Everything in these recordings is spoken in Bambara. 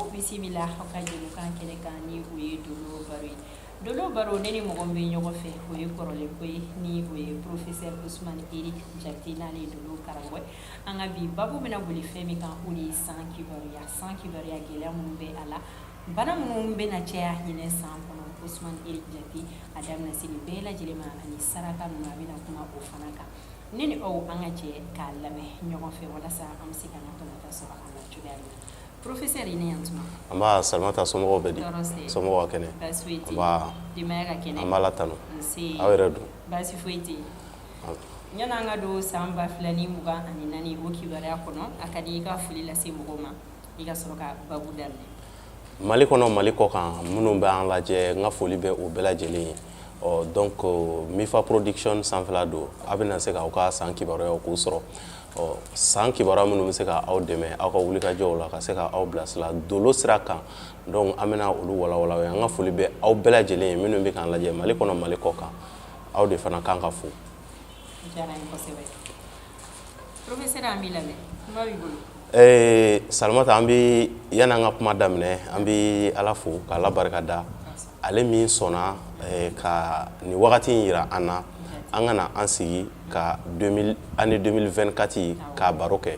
ko bisimila aw ka jɛmukan kɛnɛ kan ni o ye Dolo Baro ye. Dolo Baro ne ni mɔgɔ min bɛ ɲɔgɔn fɛ o ye kɔrɔlen ko ye ni o ye professeur Ousmane Eric Jate n'ale ye Dolo karamɔgɔ ye. An ka bi babu bɛna boli fɛn min kan o de ye san kibaruya gɛlɛya minnu bɛ a la bana minnu bɛna caya ɲinɛ san kɔnɔ Ousmane Eric Jate a daminɛ sini bɛɛ lajɛlen ma ani saraka ninnu a bɛna kuma o fana kan. Ne ni aw an ka jɛ k'a lamɛn ɲɔgɔn fɛ walasa an bɛ se ka an ka tɔnɔta sɔrɔ a la cogoya min na. Professeur i ni yantuma. An b'a Salimata somɔgɔw bɛ di? Somɔgɔw ka kɛnɛ? Baasi foyi tɛ yen. An Denbaya ka kɛnɛ? b'a la tanu. Nse. Aw yɛrɛ dun? Baasi foyi tɛ yen. Yanni an ka don san 2024 o kibaruya kɔnɔ a ka di i ka foli lase mɔgɔw ma i ka sɔrɔ ka babu daminɛ. Mali kɔnɔ Mali kɔ kan minnu bɛ an lajɛ n ka foli bɛ o bɛɛ lajɛlen ye. Donc Mifa Production sanfɛla don a bɛna se k'aw ka san kibaruyaw k'u sɔrɔ. San kibaruya minnu bɛ se ka aw dɛmɛ aw ka wulikajɔw la ka se ka aw bilasira Dolo sira kan. Donc an bɛna olu walawala an ka foli bɛ aw bɛɛ lajɛlen ye minnu bɛ k'an lajɛ Mali kɔnɔ Mali kɔ kan aw de fana kan ka fo. Diyara n ye kosɛbɛ. Professeur an b'i lamɛn kuma b'i bolo. Salimata an bɛ yanni an ka kuma daminɛ an bɛ Ala fo k'Ala barikada ale min sɔnna ka nin wagati in yira an na an kana an sigi ka année 2024 ka baro kɛ.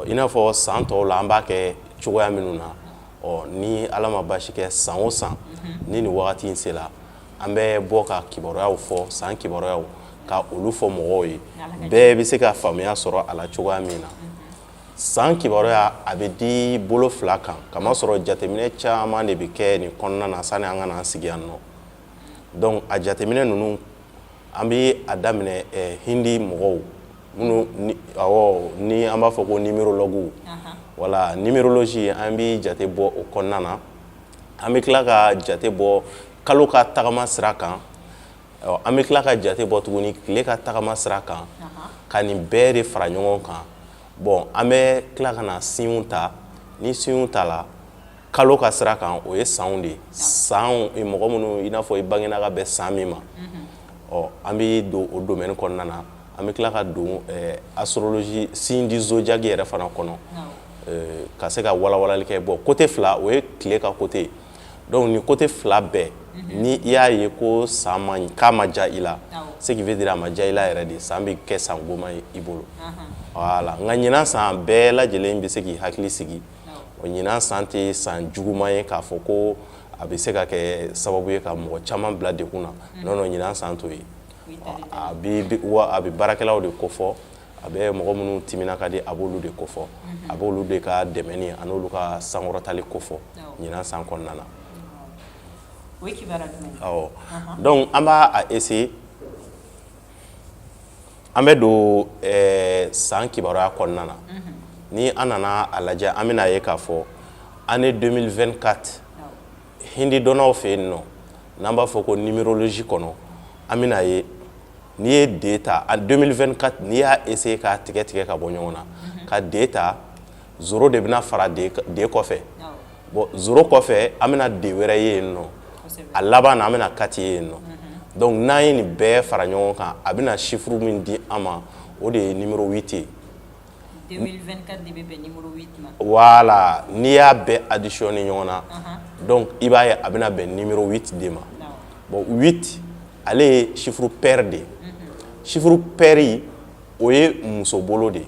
I n'a fɔ san tɔw la an b'a kɛ cogoya minnu na ni Ala ma basi kɛ san o san ni nin wagati in sera an bɛ bɔ ka kibaruyaw fɔ san kibaruyaw ka olu fɔ mɔgɔw ye bɛɛ bɛ se ka faamuya sɔrɔ a la cogoya min na. San kibaruya a bɛ di bolo fila kan kamasɔrɔ jateminɛ caman de bɛ kɛ nin kɔnɔna na sani an ka na an sigi yan nɔ. Donc a jateminɛ ninnu an bɛ a daminɛ Hindi mɔgɔw minnu ni an b'a fɔ ko numérologue wala numérologie an bɛ jate bɔ o kɔnɔna na an bɛ tila ka jate bɔ kalo ka tagama sira kan an bɛ tila ka jate bɔ tuguni tile ka tagama sira kan ka nin bɛɛ de fara ɲɔgɔn kan. Bon an bɛ tila ka na sinw ta ni sinw ta la kalo ka sira kan o ye sanw de sanw mɔgɔ minnu i n'a fɔ i bangena ka bɛn san min ma an bɛ don o domaine kɔnɔna na an bɛ tila ka don astrologie signe du zodiaque yɛrɛ fana kɔnɔ ka se ka walawalali kɛ bon côté fila o ye tile ka côté donc ni côté fila bɛɛ ni i y'a ye ko san k'a ma ja i la ce qui veut dire a ma ja i la yɛrɛ de san bɛ kɛ san goma ye i bolo voilà nka ɲinan san bɛɛ lajɛlen bɛ se k'i hakili sigi o ɲinan san tɛ san juguman ye k'a fɔ ko a bɛ se ka kɛ sababu ye ka mɔgɔ caman bila degun na non non ɲinan san t'o ye a bɛ baarakɛlaw de kofɔ a bɛ mɔgɔ minnu timina ka di a b'olu de kofɔ a b'olu de ka dɛmɛni a n'olu ka sankɔrɔtali kofɔ ɲinan san kɔnɔna na. Donc an b'a essayer an bɛ don san kibaruya kɔnɔna na ni an nana a lajɛ an bɛna ye k'a fɔ année 2024 Hindi dɔnnaw fɛ yen nɔ n'an b'a fɔ ko numérologie kɔnɔ an bɛna ye n'i ye D ta 2024 n'i y'a essayer k'a tigɛ ka bɔ ɲɔgɔn na ka D ta zoro de bɛna fara D kɔfɛ bon zoro kɔfɛ an bɛna D wɛrɛ ye yen nɔ a laban na an bɛna 4 ye yen nɔ donc n'an ye nin bɛɛ fara ɲɔgɔn kan a bɛna chiffre min di an ma o de ye numéro 8 ye. 2024 de bɛ bɛn numéro 8 ma. Voilà n'i y'a bɛɛ additionner ɲɔgɔn na donc i b'a ye a bɛna bɛn numéro 8 de ma. Bon 8 ale ye chiffre pair de ye chiffre pair o ye muso bolo de ye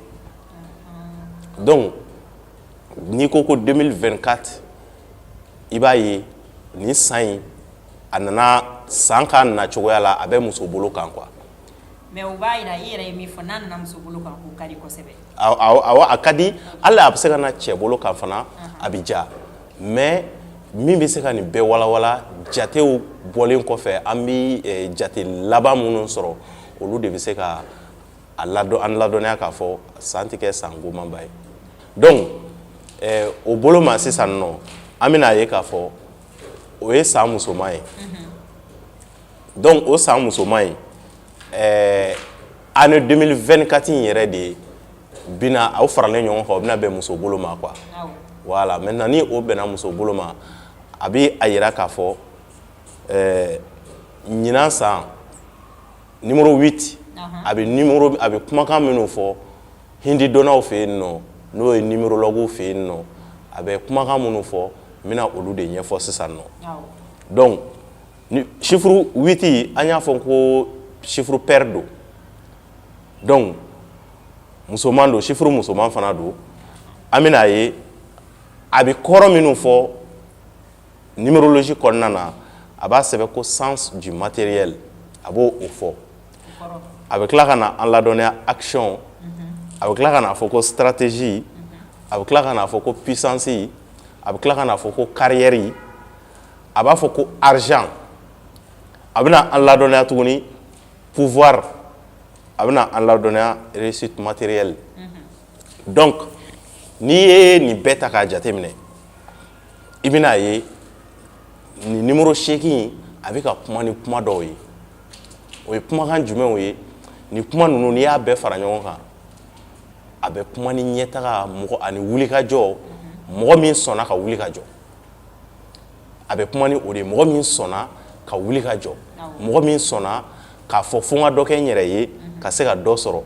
donc n'i ko ko 2024 i b'a ye ni san in a nana san ka na cogoya la a bɛ muso bolo kan quoi. Mais o b'a yira i yɛrɛ ye min fɔ n'a nana muso bolo kan o ka di kosɛbɛ. Awɔ a ka di hali a bɛ se ka na cɛ bolo kan fana a bɛ ja mais min bɛ se ka nin bɛɛ walawala jatew bɔlen kɔfɛ an bɛ jate laban minnu sɔrɔ olu de bɛ se ka an ladɔnniya k'a fɔ san tɛ kɛ san gomanba ye donc o bolo ma sisan nɔ an bɛna ye k'a fɔ o ye san musoman ye donc o san musoman in année 2024 in yɛrɛ de bina aw faralen ɲɔgɔn kan o bɛna bɛn muso bolo ma quoi voilà maintenant ni o bɛnna muso bolo ma a bɛ a yira k'a fɔ ɲinan san numéro 8 a bɛ kumakan minnu fɔ Hindi dɔnnaw fɛ yen nɔ n'o ye numérologue fɛ yen nɔ a bɛ kumakan minnu fɔ n bɛna olu de ɲɛfɔ sisan nɔ donc ni chiffre 8 an y'a fɔ ko chiffre pair don donc musoman don chiffre musoman fana don an bɛna ye a bɛ kɔrɔ minnu fɔ numérologie kɔnɔna na a b'a sɛbɛn ko sens du matériel a b'o fɔ a bɛ tila ka na an ladɔnniya action a bɛ tila ka na fɔ ko stratégie a bɛ tila ka na fɔ ko puissance a bɛ tila ka na fɔ ko carrière a b'a fɔ ko argent a bɛna an ladɔnniya tuguni pouvoir a bɛna an ladɔnniya réussite matérielle donc n'i ye nin bɛɛ ta k'a jateminɛ i bɛna ye nin numéro 8 a bɛ ka kuma ni kuma dɔw ye o ye kumakan jumɛnw ye nin kuma ninnu n'i y'a bɛɛ fara ɲɔgɔn kan a bɛ kuma ni ɲɛtaga mɔgɔ ani wulikajɔ mɔgɔ min sɔnna ka wuli ka jɔ a bɛ kuma ni o de ye mɔgɔ min sɔnna ka wuli ka jɔ mɔgɔ min sɔnna k'a fɔ fo n ka dɔ kɛ n yɛrɛ ye ka se ka dɔ sɔrɔ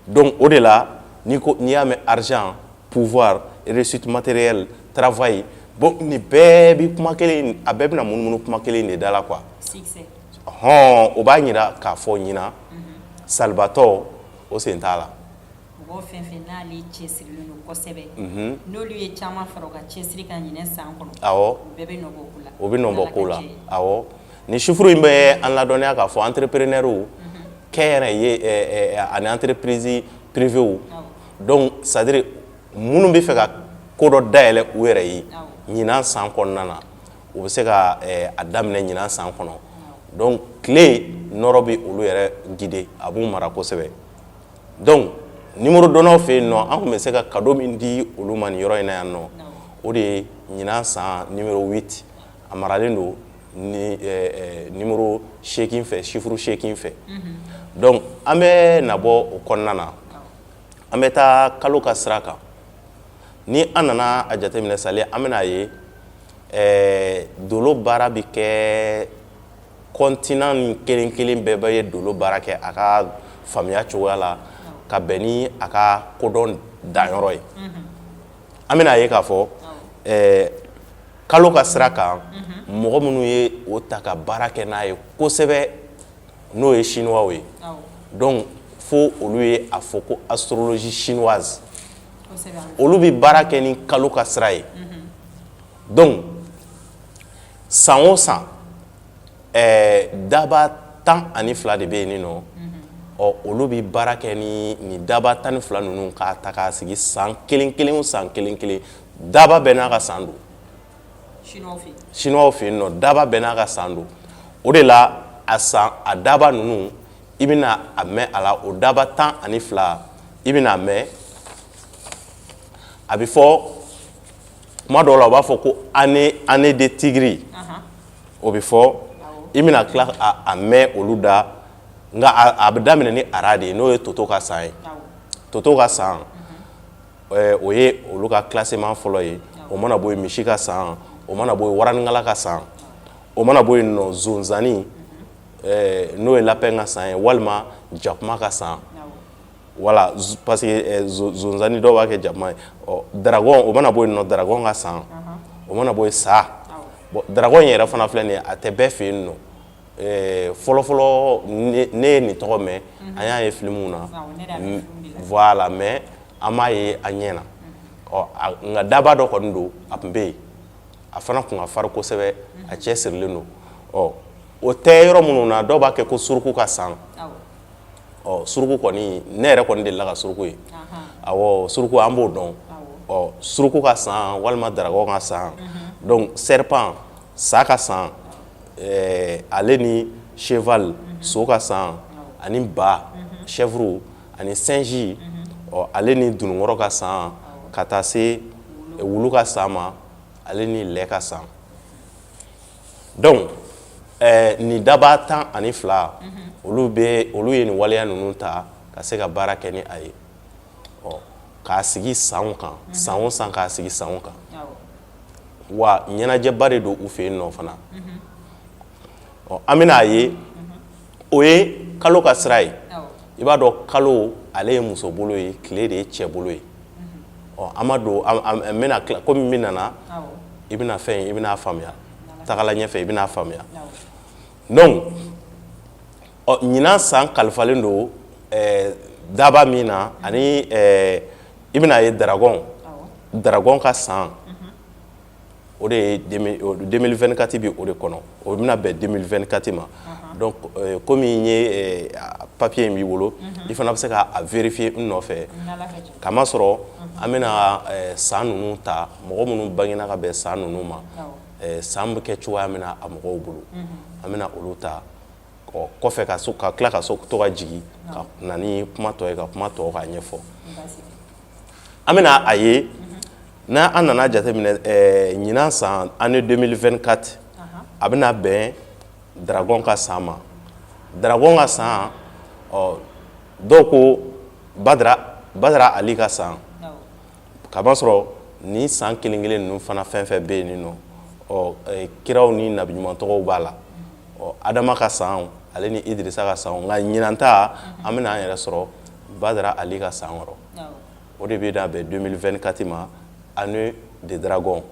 donc o de la n'i y'a mɛn argent pouvoir réussite matérielle travail bon nin bɛɛ bi kuma kelen a bɛɛ bɛna munumunu kuma kelen de da la quoi o b'a yira k'a fɔ ɲina salibatɔ o sen t'a la mɔgɔ fɛn fɛn n'ale cɛsirilen don kosɛbɛ n'olu ye caman fara u ka cɛsiri kan ɲinɛ san kɔnɔ awɔ bɛɛ bɛ nɔ bɔ ko la o bɛ nɔ bɔ ko la awɔ ni chiffre in bɛ an ladɔnniya k'a fɔ entrepreneur kɛnyɛrɛye ani entreprise privée donc c'est à dire minnu bɛ fɛ ka ko dɔ dayɛlɛ u yɛrɛ ye ɲinan san kɔnɔna na u bɛ se ka a daminɛ ɲinan san kɔnɔ donc tile nɔrɔ bɛ olu yɛrɛ guider a b'u mara kosɛbɛ donc numéro dɔnnaw fɛ yen nɔ an tun bɛ se ka cadeau min di olu ma nin yɔrɔ in na yan nɔ o de ye ɲinan san numéro 8 a maralen don ni numéro 8 fɛ chiffre 8 fɛ donc an bɛ na bɔ o kɔnɔna na an bɛ taa kalo ka sira kan ni an nana a jateminɛ sali an bɛna ye dolo baara bɛ kɛ continent ni kelen kelen bɛɛ bɛ ye dolo baara kɛ a ka faamuya cogoya la ka bɛn ni a ka kodɔn danyɔrɔ ye an bɛna ye k'a fɔ kalo ka sira kan mɔgɔ minnu ye o ta ka baara kɛ n'a ye kosɛbɛ n'o ye chinois ye donc fo olu ye a fɔ ko astrologie chinoise olu bɛ baara kɛ ni kalo ka sira ye donc san o san daba 12 de bɛ yen nin nɔ olu bɛ baara kɛ ni nin daba 12 ninnu k'a ta k'a sigi san kelen kelen o san kelen kelen daba bɛɛ n'a ka san don chinois fɛ yen nɔ daba bɛɛ n'a ka san don o de la a daba ninnu i bɛna a mɛn a la o daba 12 i bɛna a mɛn a bɛ fɔ kuma dɔw la u b'a fɔ ko année de tigre o bɛ fɔ i bɛna tila a mɛn olu da nka a bɛ daminɛ ni ara de ye n'o ye toto ka san ye toto ka san o ye olu ka classement fɔlɔ ye o mana bɔ yen misi ka san o mana bɔ yen waranikala ka san o mana bɔ yen nɔ zonzani n'o ye lapin ka san ye walima jakuma ka san voilà parce que zonzani dɔw b'a kɛ jakuma ye dragon o mana bɔ yen nɔ dragon ka san o mana bɔ yen sa bon dragon yɛrɛ fana filɛ nin ye a tɛ bɛɛ fɛ yen nɔ fɔlɔfɔlɔ ne ye nin tɔgɔ mɛn an y'a ye filimuw na voilà mais an m'a ye a ɲɛ na nka daba dɔ kɔni don a tun bɛ yen a fana tun ka farin kosɛbɛ a cɛ sirilen don o tɛ yɔrɔ minnu na dɔw b'a kɛ ko suruku ka san suruku kɔni ne yɛrɛ kɔni delila ka suruku ye awɔ suruku an b'o dɔn suruku ka san walima dragon ka san donc serpent sa ka san ale ni cheval so ka san ani ba chèvre ani singe ale ni dununkɔrɔ ka san ka taa se wulu ka san ma ale ni lɛ ka san donc ni daba 12 olu ye nin waleya ninnu ta ka se ka baara kɛ ni a ye k'a sigi sanw kan san o san k'a sigi sanw kan wa ɲɛnajɛba de don u fɛ yen nɔ fana an bɛna a ye o ye kalo ka sira ye i b'a dɔn kalo ale ye muso bolo ye tile de ye cɛ bolo ye amado mena comme minana ibina fɛn ibina faamuya tagala ɲɛfɛ ibina faamuya donc ɲinan san kalifalen do daba min na ani ibina ye dragon ka san o de ye 2024 bi o de kɔnɔ o bɛna bɛn 2024 ma donc comme n ye papier in b'i bolo i fana bɛ se ka vérifier n nɔfɛ kamasɔrɔ an bɛna san ninnu ta mɔgɔ minnu bangena ka bɛn san ninnu ma san bɛ kɛ cogoya min na a mɔgɔw bolo an bɛna olu ta kɔfɛ ka tila ka to ka jigin ka na ni kuma tɔ ye ka kuma tɔ k'a ɲɛfɔ an bɛna a ye n'a an nana jateminɛ ɲinan san année 2024 a bɛna bɛn dragon ka san ma dragon ka san dɔw ko badara ali ka san kamasɔrɔ ni san kelen kelen ninnu fana fɛn fɛn bɛ yen nɔ kiraw ni nabiɲuman tɔgɔw b'a la adama ka san ale ni idirisa ka san nka ɲinan ta an bɛna an yɛrɛ sɔrɔ badara ali ka san kɔrɔ o de bɛ na bɛn 2024 ma année de dragon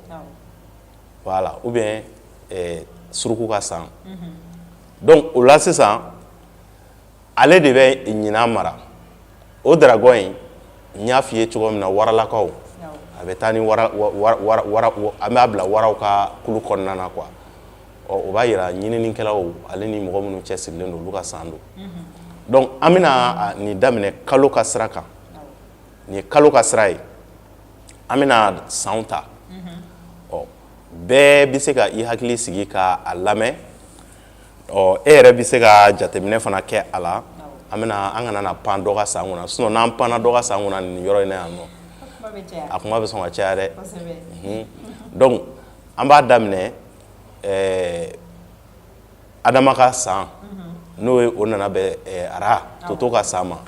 voilà ou bien suruku ka san donc o la sisan ale de bɛ ɲinan mara o dragon in n y'a f'i ye cogo min na waralakaw a bɛ taa ni an b'a bila waraw ka kulu kɔnɔna na quoi o b'a yira ɲininikɛlaw ale ni mɔgɔ minnu cɛsirilen don olu ka san don donc an bɛna nin daminɛ kalo ka sira kan nin ye kalo ka sira ye an bɛna sanw ta bɛɛ bɛ se ka i hakili sigi ka a lamɛn e yɛrɛ bɛ se ka jateminɛ fana kɛ a la an kana na pan dɔ ka san kunna sinon n'an panna dɔ ka san kunna nin yɔrɔ in na yan nɔ a kuma bɛ sɔn ka caya dɛ donc an b'a daminɛ adama ka san n'o ye o nana bɛ ara toto ka san ma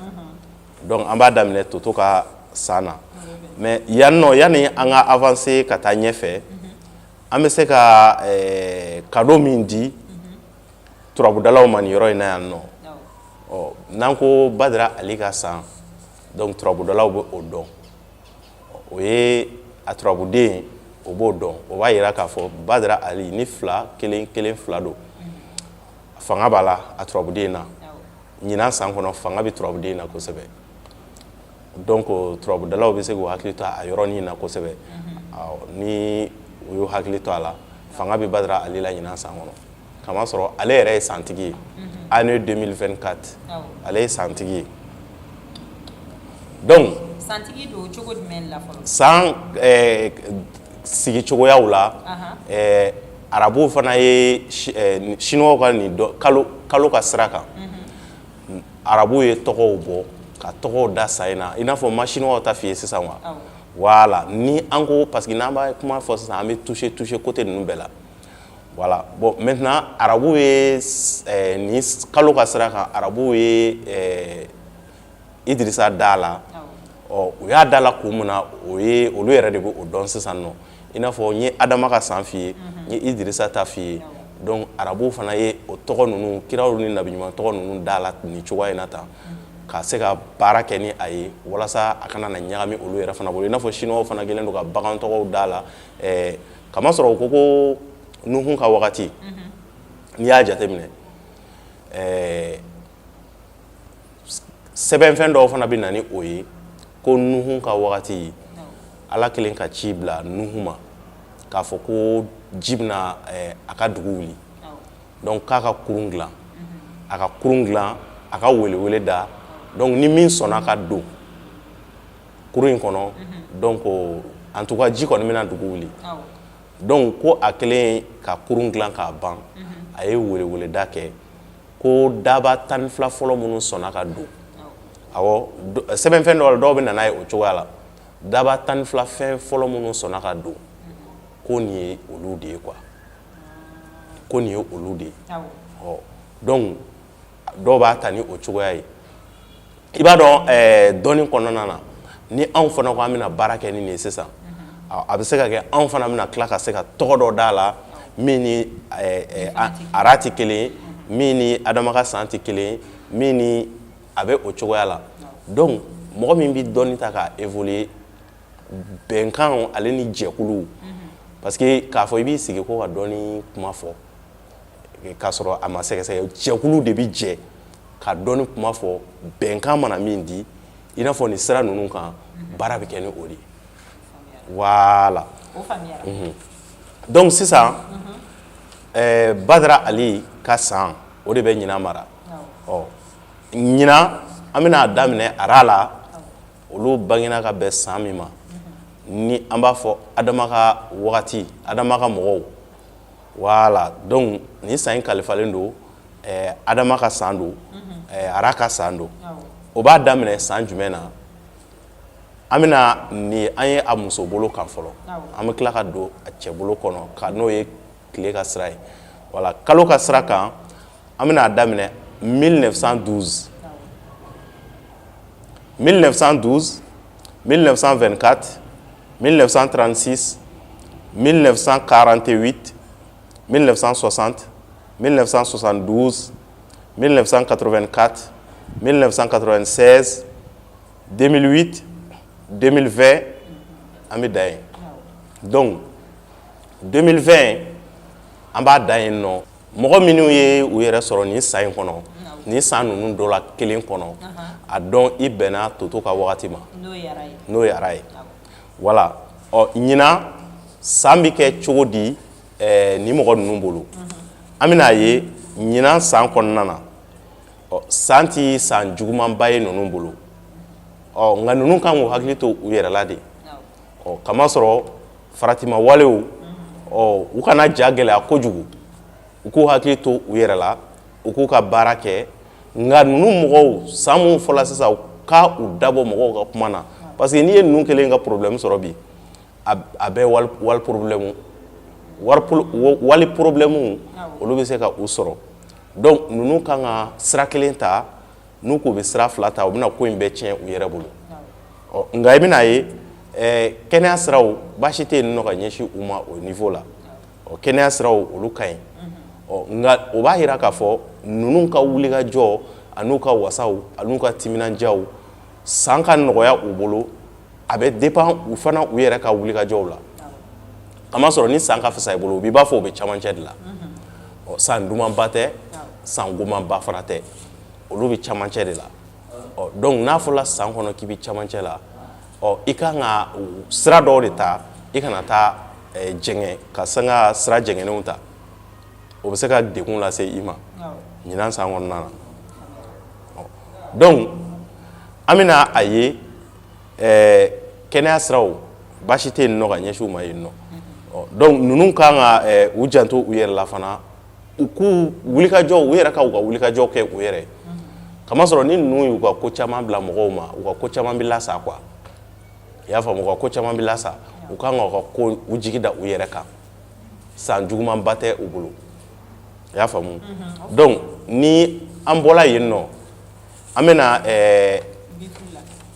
donc an b'a daminɛ toto ka san na mais yanni an ka avancer ka taa ɲɛfɛ an bɛ se ka cadeau min di turabudalaw ma nin yɔrɔ in na yan nɔ n'an ko badara ali ka san donc turabudalaw bɛ o dɔn o ye a turabuden o b'o dɔn o b'a yira k'a fɔ badara ali ni kelen fila don fanga b'a la a turabuden na ɲinan san kɔnɔ fanga bɛ turabuden na kosɛbɛ donc turabudalaw bɛ se k'u hakili to a yɔrɔnin na kosɛbɛ ni u y'u hakili to a la fanga bɛ badara ali la ɲinan san kɔnɔ kamasɔrɔ ale yɛrɛ ye santigi ye année 2024 ale ye santigi ye donc santigi don cogo jumɛn la fɔlɔ san sigi cogoyaw la arabuw fana ye chinois ka nin kalo ka sira kan arabuw ye tɔgɔw bɔ ka tɔgɔw da sa in na i n'a fɔ ma chinois ta f'i ye sisan wa voilà ni an ko parce que n'an b'a kuma fɔ sisan an bɛ toucher côté ninnu bɛɛ la voilà bon maintenant arabuw ye ni kalo ka sira kan arabuw ye Idrissa da la u y'a da la kun min na olu yɛrɛ de bɛ o dɔn sisan nɔ i n'a fɔ n ye adama ka san f'i ye n ye Idrissa ta f'i ye donc arabuw fana ye o tɔgɔ ninnu kiraw ni nabiɲuman tɔgɔ ninnu da la nin cogoya in na tan ka se ka baara kɛ ni a ye walasa a kana na ɲagami olu yɛrɛ fana bolo i n'a fɔ chinois fana kɛlen don ka bagan tɔgɔw da la kamasɔrɔ u ko Nuhun ka wagati n'i y'a jateminɛ sɛbɛnfɛn dɔw fana bɛ na ni o ye ko Nuhun ka wagati Ala kelen ka ci bila Nuhun ma k'a fɔ ko ji bɛna a ka dugu wuli donc k'a ka kurun dilan a ka kurun dilan a ka welewele da donc ni min sɔnna ka don kurun in kɔnɔ donc en tout cas ji kɔni bɛna dugu wuli donc ko a kelen ka kurun dilan k'a ban a ye weleweleda kɛ ko daba 12 fɔlɔ minnu sɔnna ka don awɔ sɛbɛnfɛn dɔw bɛ nana ye o cogoya la daba 12 fɛn fɔlɔ minnu sɔnna ka don ko nin ye olu de ye quoi ko nin ye olu de ye donc dɔw b'a ta ni o cogoya ye i b'a dɔn dɔnni kɔnɔna na ni anw fana ko an bɛna baara kɛ ni nin ye sisan a bɛ se ka kɛ anw fana bɛna tila ka se ka tɔgɔ dɔ d'a la min ni ara tɛ kelen ye min ni adama ka san tɛ kelen ye min ni a bɛ o cogoya la donc mɔgɔ min bɛ dɔnni ta ka évoluer bɛnkan ale ni jɛkulu parce que k'a fɔ i b'i sigi ko ka dɔɔni kuma fɔ k'a sɔrɔ a ma sɛgɛsɛgɛ jɛkulu de bi jɛ ka dɔɔni kuma fɔ bɛnkan mana min di i n'a fɔ ni sira ninnu kan baara bɛ kɛ ni o de ye voilà donc sisan Badara Ali ka san o de bɛ ɲinan mara ɲinan an bɛna daminɛ ara la olu bangena ka bɛn san min ma ni an b'a fɔ Adama ka wagati Adama ka mɔgɔw voilà donc ni san in kalifalen don Adama ka san don ara ka san don o b'a daminɛ san jumɛn na an bɛna ni an ye a muso bolo kan fɔlɔ an bɛ tila ka don a cɛ bolo kɔnɔ ka n'o ye tile ka sira ye voilà kalo ka sira kan an bɛna daminɛ 1912 1912 1924 1936 1948 1960 1972 1984 1996 2008 2020 an bɛ da yen donc 2020 an b'a da yen nɔ mɔgɔ minnu ye u yɛrɛ sɔrɔ nin san in kɔnɔ nin san ninnu dɔ la kelen kɔnɔ a dɔn i bɛnna Toto ka wagati ma n'o ye ara ye voilà ɲinan san bɛ kɛ cogo di ni mɔgɔ ninnu bolo an bɛna ye ɲinan san kɔnɔna na san ti san jugumanba ye ninnu bolo nka ninnu kan k'u hakili to u yɛrɛ la de kamasɔrɔ faratima walew u kana ja gɛlɛya kojugu u k'u hakili to u yɛrɛ la u k'u ka baara kɛ nka ninnu mɔgɔw san mun fɔla sisan u ka u dabɔ mɔgɔw ka kuma na parce que n'i ye ninnu kelen ka problème sɔrɔ bi a bɛ wali problème wali problème olu bɛ se ka u sɔrɔ donc ninnu kan ka sira kelen ta n'u k'u bɛ sira fila ta u bɛna ko in bɛɛ tiɲɛ u yɛrɛ bolo nka i bɛna ye kɛnɛya siraw baasi tɛ yen nɔ ka ɲɛsin u ma o niveau la kɛnɛya siraw olu ka ɲi nka o b'a yira k'a fɔ ninnu ka wulikajɔ an'u ka wasaw an'u ka timinandiyaw san ka nɔgɔya u bolo a bɛ dépend u fana u yɛrɛ ka wulikajɔw la kamasɔrɔ ni san ka fisa i bolo u b'i b'a fɔ u bɛ camancɛ de la san dumanba tɛ san gomanba fana tɛ olu bɛ camancɛ de la donc n'a fɔra san kɔnɔ k'i bɛ camancɛ la i kan ka sira dɔw de ta i kana taa jɛngɛ ka san ka sira jɛngɛnenw ta o bɛ se ka degun lase i ma ɲinan san kɔnɔna na donc an bɛna a ye kɛnɛya siraw baasi tɛ yen nɔ ka ɲɛsin u ma yen nɔ donc ninnu kan ka u janto u yɛrɛ la fana u k'u wulikajɔ u yɛrɛ ka u ka wulikajɔ kɛ u yɛrɛ kamasɔrɔ ni ninnu y'u ka ko caman bila mɔgɔw ma u ka ko caman bɛ lasa quoi i y'a faamu u ka ko caman bɛ lasa u kan ka u ka ko u jigi da u yɛrɛ kan san jugumanba tɛ u bolo i y'a faamu donc ni an bɔla yen nɔ an bɛna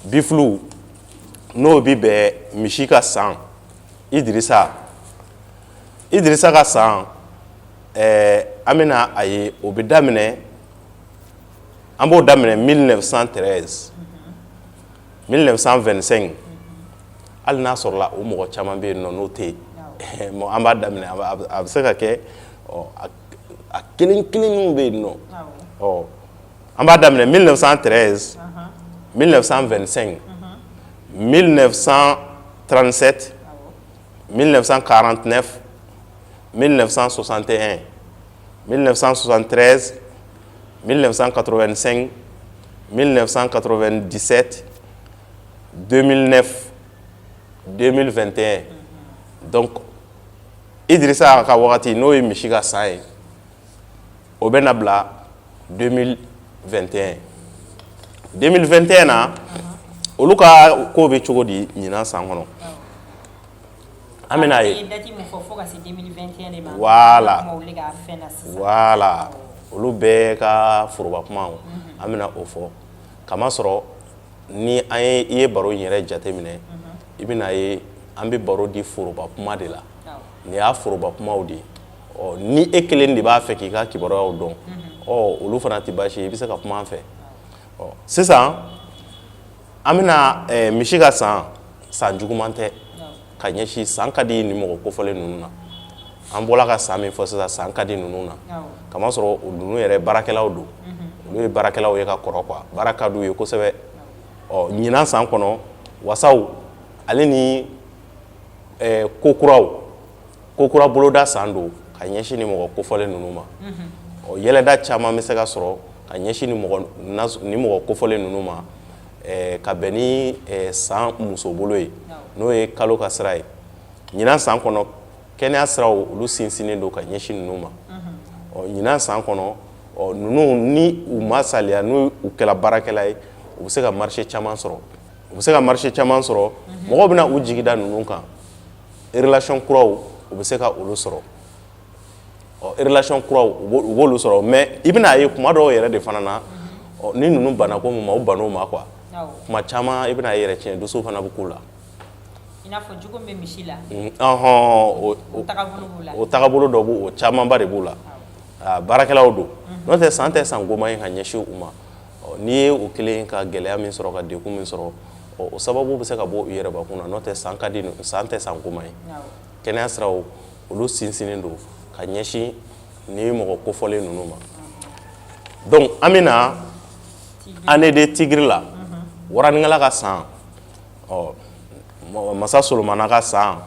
bifulu n'o bɛ bɛn misi ka san Idirisa ka san an bɛna a ye o bɛ daminɛ an b'o daminɛ 1913 1925 hali n'a sɔrɔla o mɔgɔ caman bɛ yen nɔ n'o tɛ yen an b'a daminɛ a bɛ se ka kɛ a kelen kelenninw bɛ yen nɔ an b'a daminɛ 1913 1925 1937 1949 1961 1973 1985 1997 2009 2021 donc Idirisa ka wagati n'o ye misi ka san ye o bɛ na bila 2021 2021 na olu ka ko bɛ cogo di ɲinan san kɔnɔ an bɛna ye voilà olu bɛɛ ka foroba kuma an bɛna o fɔ kamasɔrɔ ni an ye i ye baro in yɛrɛ jateminɛ i bɛna ye an bɛ baro di foroba kuma de la nin y'a foroba kumaw de ye ni e kelen de b'a fɛ k'i ka kibaruyaw dɔn olu fana tɛ baasi ye i bɛ se ka kuma an fɛ sisan an bɛna misi ka san san juguman tɛ ka ɲɛsi san ka di ni mɔgɔ kofɔlen ninnu na an bɔla ka san min fɔ sisan san ka di ninnu na kamasɔrɔ ninnu yɛrɛ baarakɛlaw don olu ye baarakɛlaw ye ka kɔrɔ quoi baara ka d'u ye kosɛbɛ ɲinan san kɔnɔ wasaw ale ni kokura boloda san don ka ɲɛsi ni mɔgɔ kofɔlen ninnu ma yɛlɛda caman bɛ se ka sɔrɔ ka ɲɛsi ni mɔgɔ kofɔlen ninnu ma ka bɛn ni san musobolo ye n'o ye kalo ka sira ye ɲinan san kɔnɔ kɛnɛya siraw olu sinsinnen don ka ɲɛsi ninnu ma ɲinan san kɔnɔ ninnu ni u ma saliya n'u kɛla baarakɛla ye u bɛ se ka marché caman sɔrɔ mɔgɔw bɛna u jigida ninnu kan relation kuraw u bɛ se ka olu sɔrɔ relation kuraw u b'olu sɔrɔ mais i bɛna ye kuma dɔw yɛrɛ de fana na ni ninnu banna ko mun ma u ban'o ma quoi kuma caman i bɛna ye yɛrɛ tiɲɛ dusu fana bɛ k'u la i n'a fɔ jogo bɛ misi la o tagabolo dɔ b'o camanba de b'u la baarakɛlaw don n'o tɛ san tɛ san goma ye ka ɲɛsin u ma n'i ye o kelen ka gɛlɛya min sɔrɔ ka degun min sɔrɔ o sababu bɛ se ka bɔ u yɛrɛbakun na n'o tɛ san tɛ san goma ye kɛnɛya siraw olu sinsinnen don ka ɲɛsin ni mɔgɔ kofɔlen ninnu ma donc an bɛna année de tigre la waranikala ka san masa solomana ka san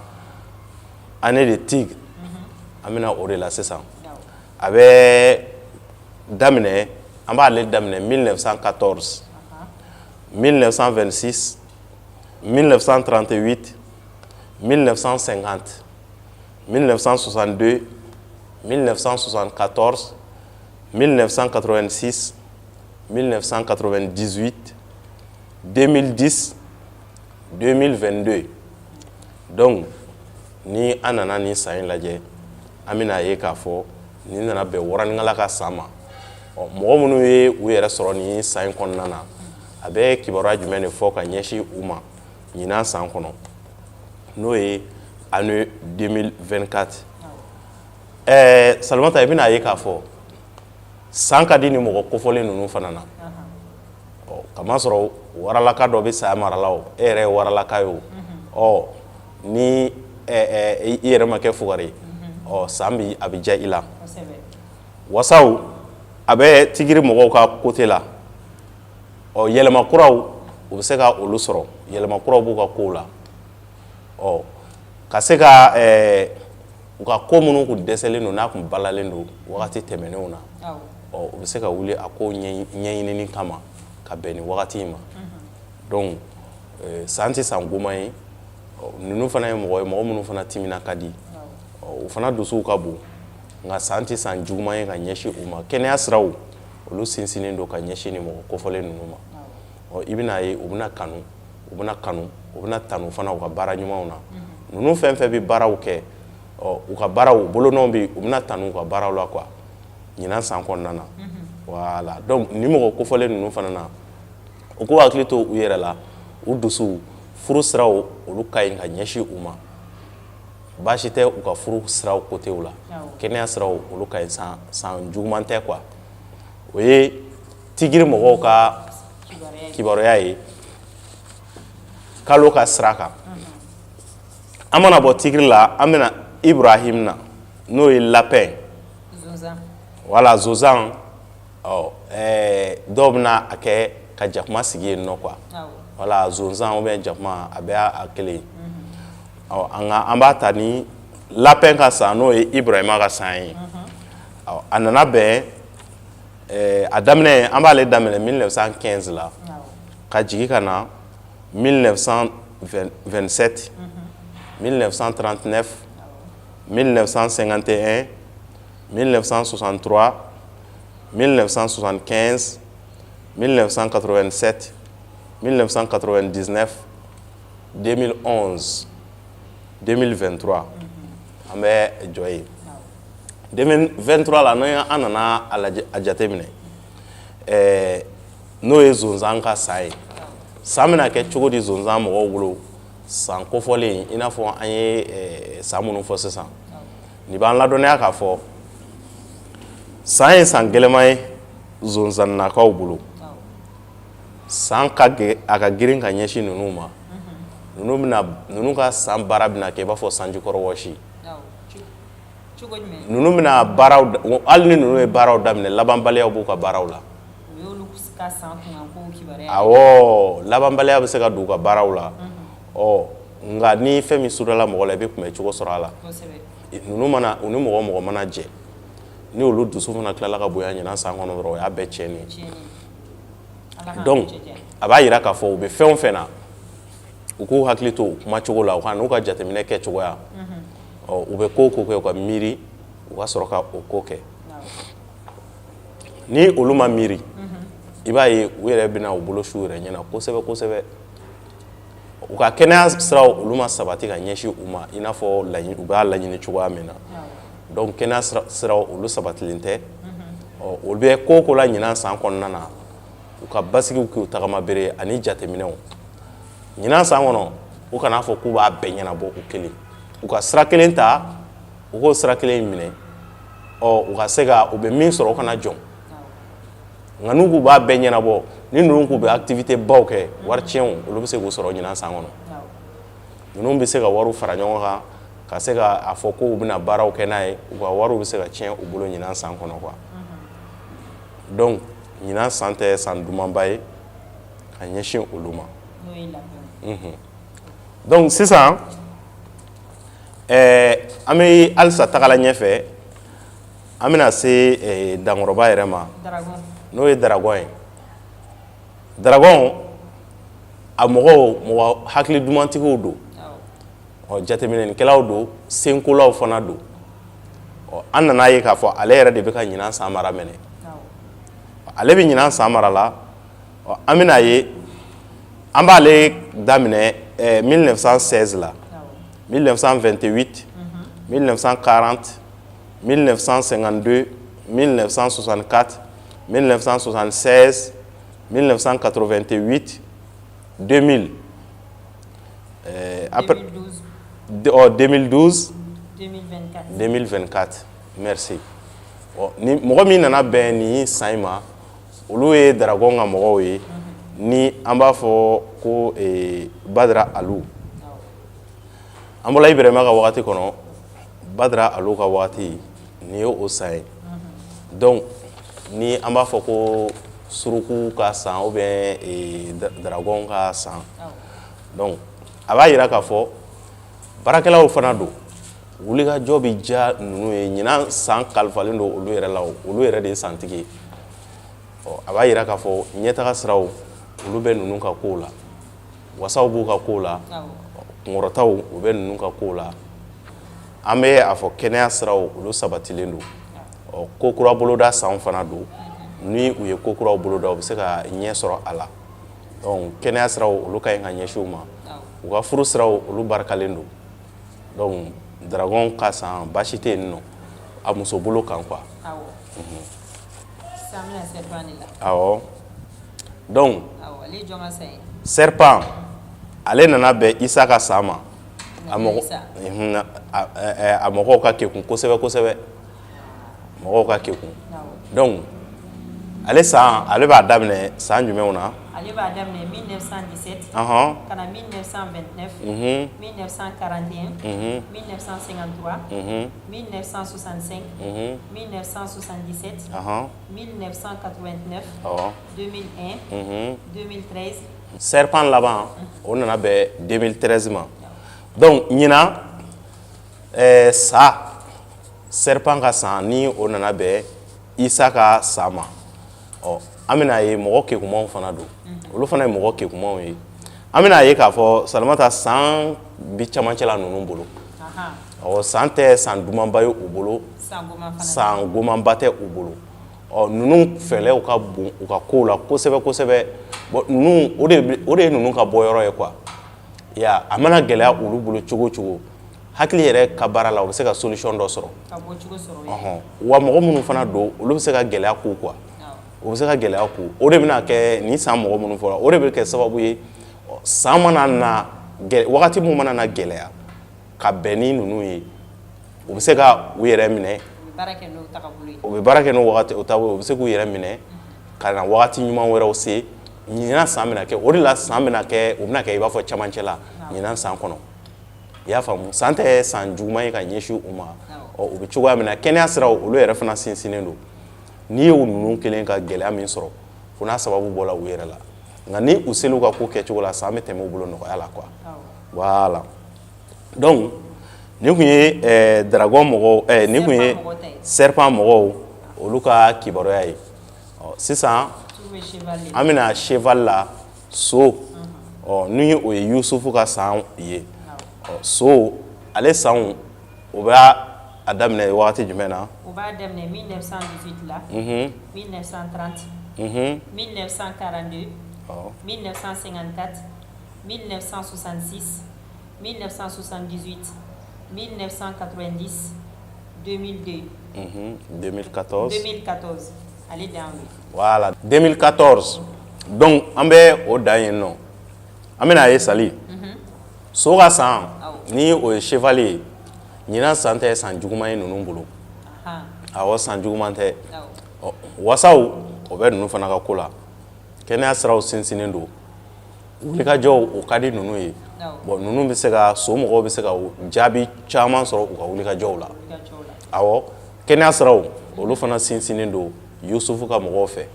année de tigre an bɛna o de la sisan a bɛ daminɛ an b'ale daminɛ 1914 1926 1938 1950 1962 1974 1986 1998 2010 2022 donc ni an nana ni san in lajɛ an bɛna ye k'a fɔ ni nana bɛn waranikala ka san ma mɔgɔ minnu ye u yɛrɛ sɔrɔ ni san in kɔnɔna na a bɛ kibaruya jumɛn de fɔ ka ɲɛsin u ma ɲinan san kɔnɔ n'o ye année 2024 Salimata i bɛna ye k'a fɔ san ka di ni mɔgɔ kofɔlen ninnu fana na kamasɔrɔ waralaka dɔ bɛ saya marala o e yɛrɛ ye waralaka ye o ni i yɛrɛ ma kɛ fugari san bi a bɛ diya i la wasaw a bɛ tigiri mɔgɔw ka côté la yɛlɛma kuraw u bɛ se ka olu sɔrɔ yɛlɛma kuraw b'u ka kow la ka se ka u ka ko minnu kun dɛsɛlen don n'a kun balalen don wagati tɛmɛnenw na u bɛ se ka wuli a ko ɲɛɲinini kama ka bɛn ni wagati in ma donc san tɛ san goma ye ninnu fana ye mɔgɔ minnu fana timina ka di u fana dusuw ka bon nka san tɛ san juguman ye ka ɲɛsin u ma kɛnɛya siraw olu sinsinnen don ka ɲɛsin ni mɔgɔ kofɔlen ninnu ma i bɛna ye u bɛna kanu u bɛna tanu fana u ka baara ɲumanw na ninnu fɛn fɛn bɛ baaraw kɛ u ka baaraw bolonɔw bɛ u bɛna tanu u ka baaraw la quoi ɲinan san kɔnɔna na voilà donc ni mɔgɔ kofɔlen ninnu fana na u k'u hakili to u yɛrɛ la u dusu furu siraw olu ka ɲi ka ɲɛsin u ma baasi tɛ u ka furu siraw kotew la kɛnɛya siraw olu ka ɲi san juguman tɛ quoi o ye tigiri mɔgɔw ka kibaruya ye kalo ka sira kan an mana bɔ tigiri la an bɛna Ibrahim na n'o ye lapin wala zozan dɔw bɛna a kɛ ka jakuma sigi yen nɔ quoi wala zonzan ou bien jakuma a bɛ a kelen an b'a ta ni lapin ka san n'o ye Ibrahima ka san ye a nana bɛn a daminɛ an b'ale daminɛ 1915 la ka jigin ka na 1927 1939 1951 1963 1975 1987 1999 2011 2023 an bɛ jɔ ye 2023 la an nana a jateminɛ n'o ye zonzan ka san ye san bɛna kɛ cogo di zonzan mɔgɔw bolo san kofɔlen i n'a fɔ an ye san minnu fɔ sisan nin b'an ladɔnniya k'a fɔ san ye san gɛlɛman ye zonzannakaw bolo san a ka girin ka ɲɛsin ninnu ma ninnu ka san baara bɛna kɛ i b'a fɔ sanjikɔrɔ wɔsi cogo jumɛn ninnu bɛna baaraw hali ni ninnu ye baaraw daminɛ labanbaliyaw b'u ka baaraw la u y'olu ka san kunkan ko kibaruya awɔ labanbaliya bɛ se ka don u ka baaraw la nka ni fɛn min surala mɔgɔ la i bɛ kunbɛ cogo sɔrɔ a la ninnu mana u ni mɔgɔ mana jɛ ni olu dusu fana tilala ka bonya ɲinan san kɔnɔ dɔrɔn o y'a bɛɛ tiɲɛni ye donc a b'a yira k'a fɔ u bɛ fɛn o fɛn na u k'u hakili to u kuma cogo la u ka n'u ka jateminɛ kɛ cogoya u bɛ ko kɛ u ka miiri u ka sɔrɔ ka o ko kɛ ni olu ma miiri i b'a ye u yɛrɛ bɛna u bolo su yɛrɛ ɲɛna kosɛbɛ kosɛbɛ u ka kɛnɛya siraw olu ma sabati ka ɲɛsin u ma i n'a fɔ u b'a laɲini cogoya min na donc kɛnɛya siraw olu sabatilen tɛ olu bɛ ko la ɲinan san kɔnɔna na u ka basigiw k'u tagama bere ani jateminɛw ɲinan san kɔnɔ u kana fɔ k'u b'a bɛɛ ɲɛnabɔ u kelen u ka sira kelen ta u k'o sira kelen minɛ u ka se ka u bɛ min sɔrɔ u kana jɔn nka n'u k'u b'a bɛɛ ɲɛnabɔ ni ninnu k'u bɛ activité baw kɛ wari tiɲɛw olu bɛ se k'u sɔrɔ ɲinan san kɔnɔ ninnu bɛ se ka wariw fara ɲɔgɔn kan ka se ka a fɔ k'u bɛna baaraw kɛ n'a ye u ka wariw bɛ se ka tiɲɛ u bolo ɲinan san kɔnɔ quoi donc ɲinan san tɛ san dumanba ye ka ɲɛsin olu ma donc sisan an bɛ halisa tagala ɲɛfɛ an bɛna se dankɔrɔba yɛrɛ ma n'o ye daragɔn ye daragɔn a mɔgɔ hakili dumantigiw don jateminɛlikɛlaw don senkolaw fana don an nana ye k'a fɔ ale yɛrɛ de bɛ ka ɲinan san mara minɛ ale bɛ ɲinan san mara la an bɛna ye an b'ale daminɛ 1916 la 1928 1940 1952 1964 1976 1988 2000 après 2012 2024 merci ni mɔgɔ min nana bɛn ni san in ma olu ye daragɔn ka mɔgɔw ye ni an b'a fɔ ko Badara Alu an bɔla Ibrahima ka wagati kɔnɔ Badara Alu ka wagati ni ye o san ye donc ni an b'a fɔ ko suruku ka san ou bien daragɔn ka san donc a b'a yira k'a fɔ baarakɛlaw fana don wulikajɔ bɛ diya ninnu ye ɲinan san kalifalen don olu yɛrɛ la olu yɛrɛ de ye santigi ye a b'a yira k'a fɔ ɲɛtaga siraw olu bɛ ninnu ka kow la wasaw b'u ka kow la kunkɔrɔtaw u bɛ ninnu ka kow la an bɛ a fɔ kɛnɛya siraw olu sabatilen don ko kura boloda sanw fana don ni u ye ko kuraw boloda u bɛ se ka ɲɛ sɔrɔ a la donc kɛnɛya siraw olu ka ɲi ka ɲɛsin u ma u ka furu siraw olu barikalen don donc daragɔn ka san baasi tɛ yen nɔ a muso bolo kan quoi awɔ donc serpent ale nana bɛn Isa ka san ma a mɔgɔw ka kekun kosɛbɛ kosɛbɛ mɔgɔw ka kekun donc ale san ale b'a daminɛ san jumɛnw na ale b'a daminɛ 1917 ka na 1929 1941 1953 1965 1977 1989 2001 2013 serpent laban o nana bɛn 2013 ma donc ɲinan sa serpent ka san ni o nana bɛn Isa ka san ma an bɛna ye mɔgɔ kekumanw fana don olu fana ye mɔgɔ kekumanw ye an bɛna ye k'a fɔ Salamata san bi camancɛla ninnu bolo san tɛ san dumanba ye u bolo san gomanba tɛ u bolo ninnu fɛlɛw ka bon u ka kow la kosɛbɛ kosɛbɛ ninnu o de ye ninnu ka bɔyɔrɔ ye quoi a mana gɛlɛya olu bolo cogo cogo hakili yɛrɛ ka baara la u bɛ se ka solution dɔ sɔrɔ wa mɔgɔ minnu fana don olu bɛ se ka gɛlɛya k'u quoi o bɛ se ka gɛlɛya k'u o de bɛna kɛ ni san mɔgɔ minnu fɔra o de bɛ kɛ sababu ye san mana na wagati min mana na gɛlɛya ka bɛn ni ninnu ye u bɛ se ka u yɛrɛ minɛ u bɛ baara kɛ n'o wagati o taabolo u bɛ se k'u yɛrɛ minɛ ka na wagati ɲuman wɛrɛw se ɲinan san bɛna kɛ o de la san bɛna kɛ o bɛna kɛ i b'a fɔ camancɛ la ɲinan san kɔnɔ i y'a faamu san tɛ san juguman ye ka ɲɛsin u ma u bɛ cogoya min na kɛnɛya siraw olu yɛrɛ fana sinsinnen don n'i ye u ninnu kelen ka gɛlɛya min sɔrɔ fo n'a sababu bɔra u yɛrɛ la nka ni u selen u ka ko kɛcogo la san bɛ tɛmɛ u bolo nɔgɔya la quoi voilà donc nin kun ye dragon mɔgɔw nin kun ye serpent mɔgɔw olu ka kibaruya ye sisan an bɛna cheval la so ni o ye Yusufu ka san ye so ale san o bɛ a daminɛ wagati jumɛn na o b'a daminɛ 1918 la 1930 1942 1954 1966 1978 1990 2002 2014 ale dan ye voilà 2014 donc an bɛ o dan yen nɔ an bɛna ye sali so ka san ni o ye cheval ye ɲinan san tɛ san juguman ye ninnu bolo awɔ san juguman tɛ wasaw o bɛ ninnu fana ka ko la kɛnɛya siraw sinsinnen don wulikajɔw o ka di ninnu ye bon ninnu bɛ se ka so mɔgɔw bɛ se ka jaabi caman sɔrɔ u ka wulikajɔw la awɔ kɛnɛya siraw olu fana sinsinnen don Yusufu ka mɔgɔw fɛ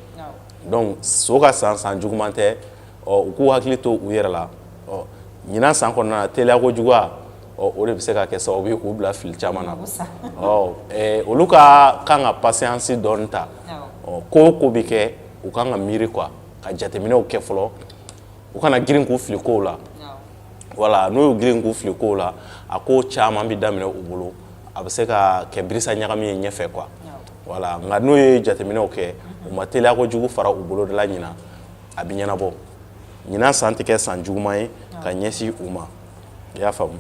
donc so ka san juguman tɛ u k'u hakili to u yɛrɛ la ɲinan san kɔnɔna na teliya kojuguya o de bɛ se ka kɛ sababu ye k'u bila fili caman na olu ka kan ka patience dɔɔni ta ko o ko bɛ kɛ u kan ka miiri quoi ka jateminɛw kɛ fɔlɔ u kana girin k'u fili kow la voilà n'u y'u girin k'u fili kow la a ko caman bɛ daminɛ u bolo a bɛ se ka kɛ birisa ɲagami ye ɲɛfɛ quoi voilà nka n'u ye jateminɛw kɛ u ma teliya kojugu fara u bolo de la ɲinan a bɛ ɲɛnabɔ ɲinan san tɛ kɛ san juguman ye ka ɲɛsin u ma i y'a faamu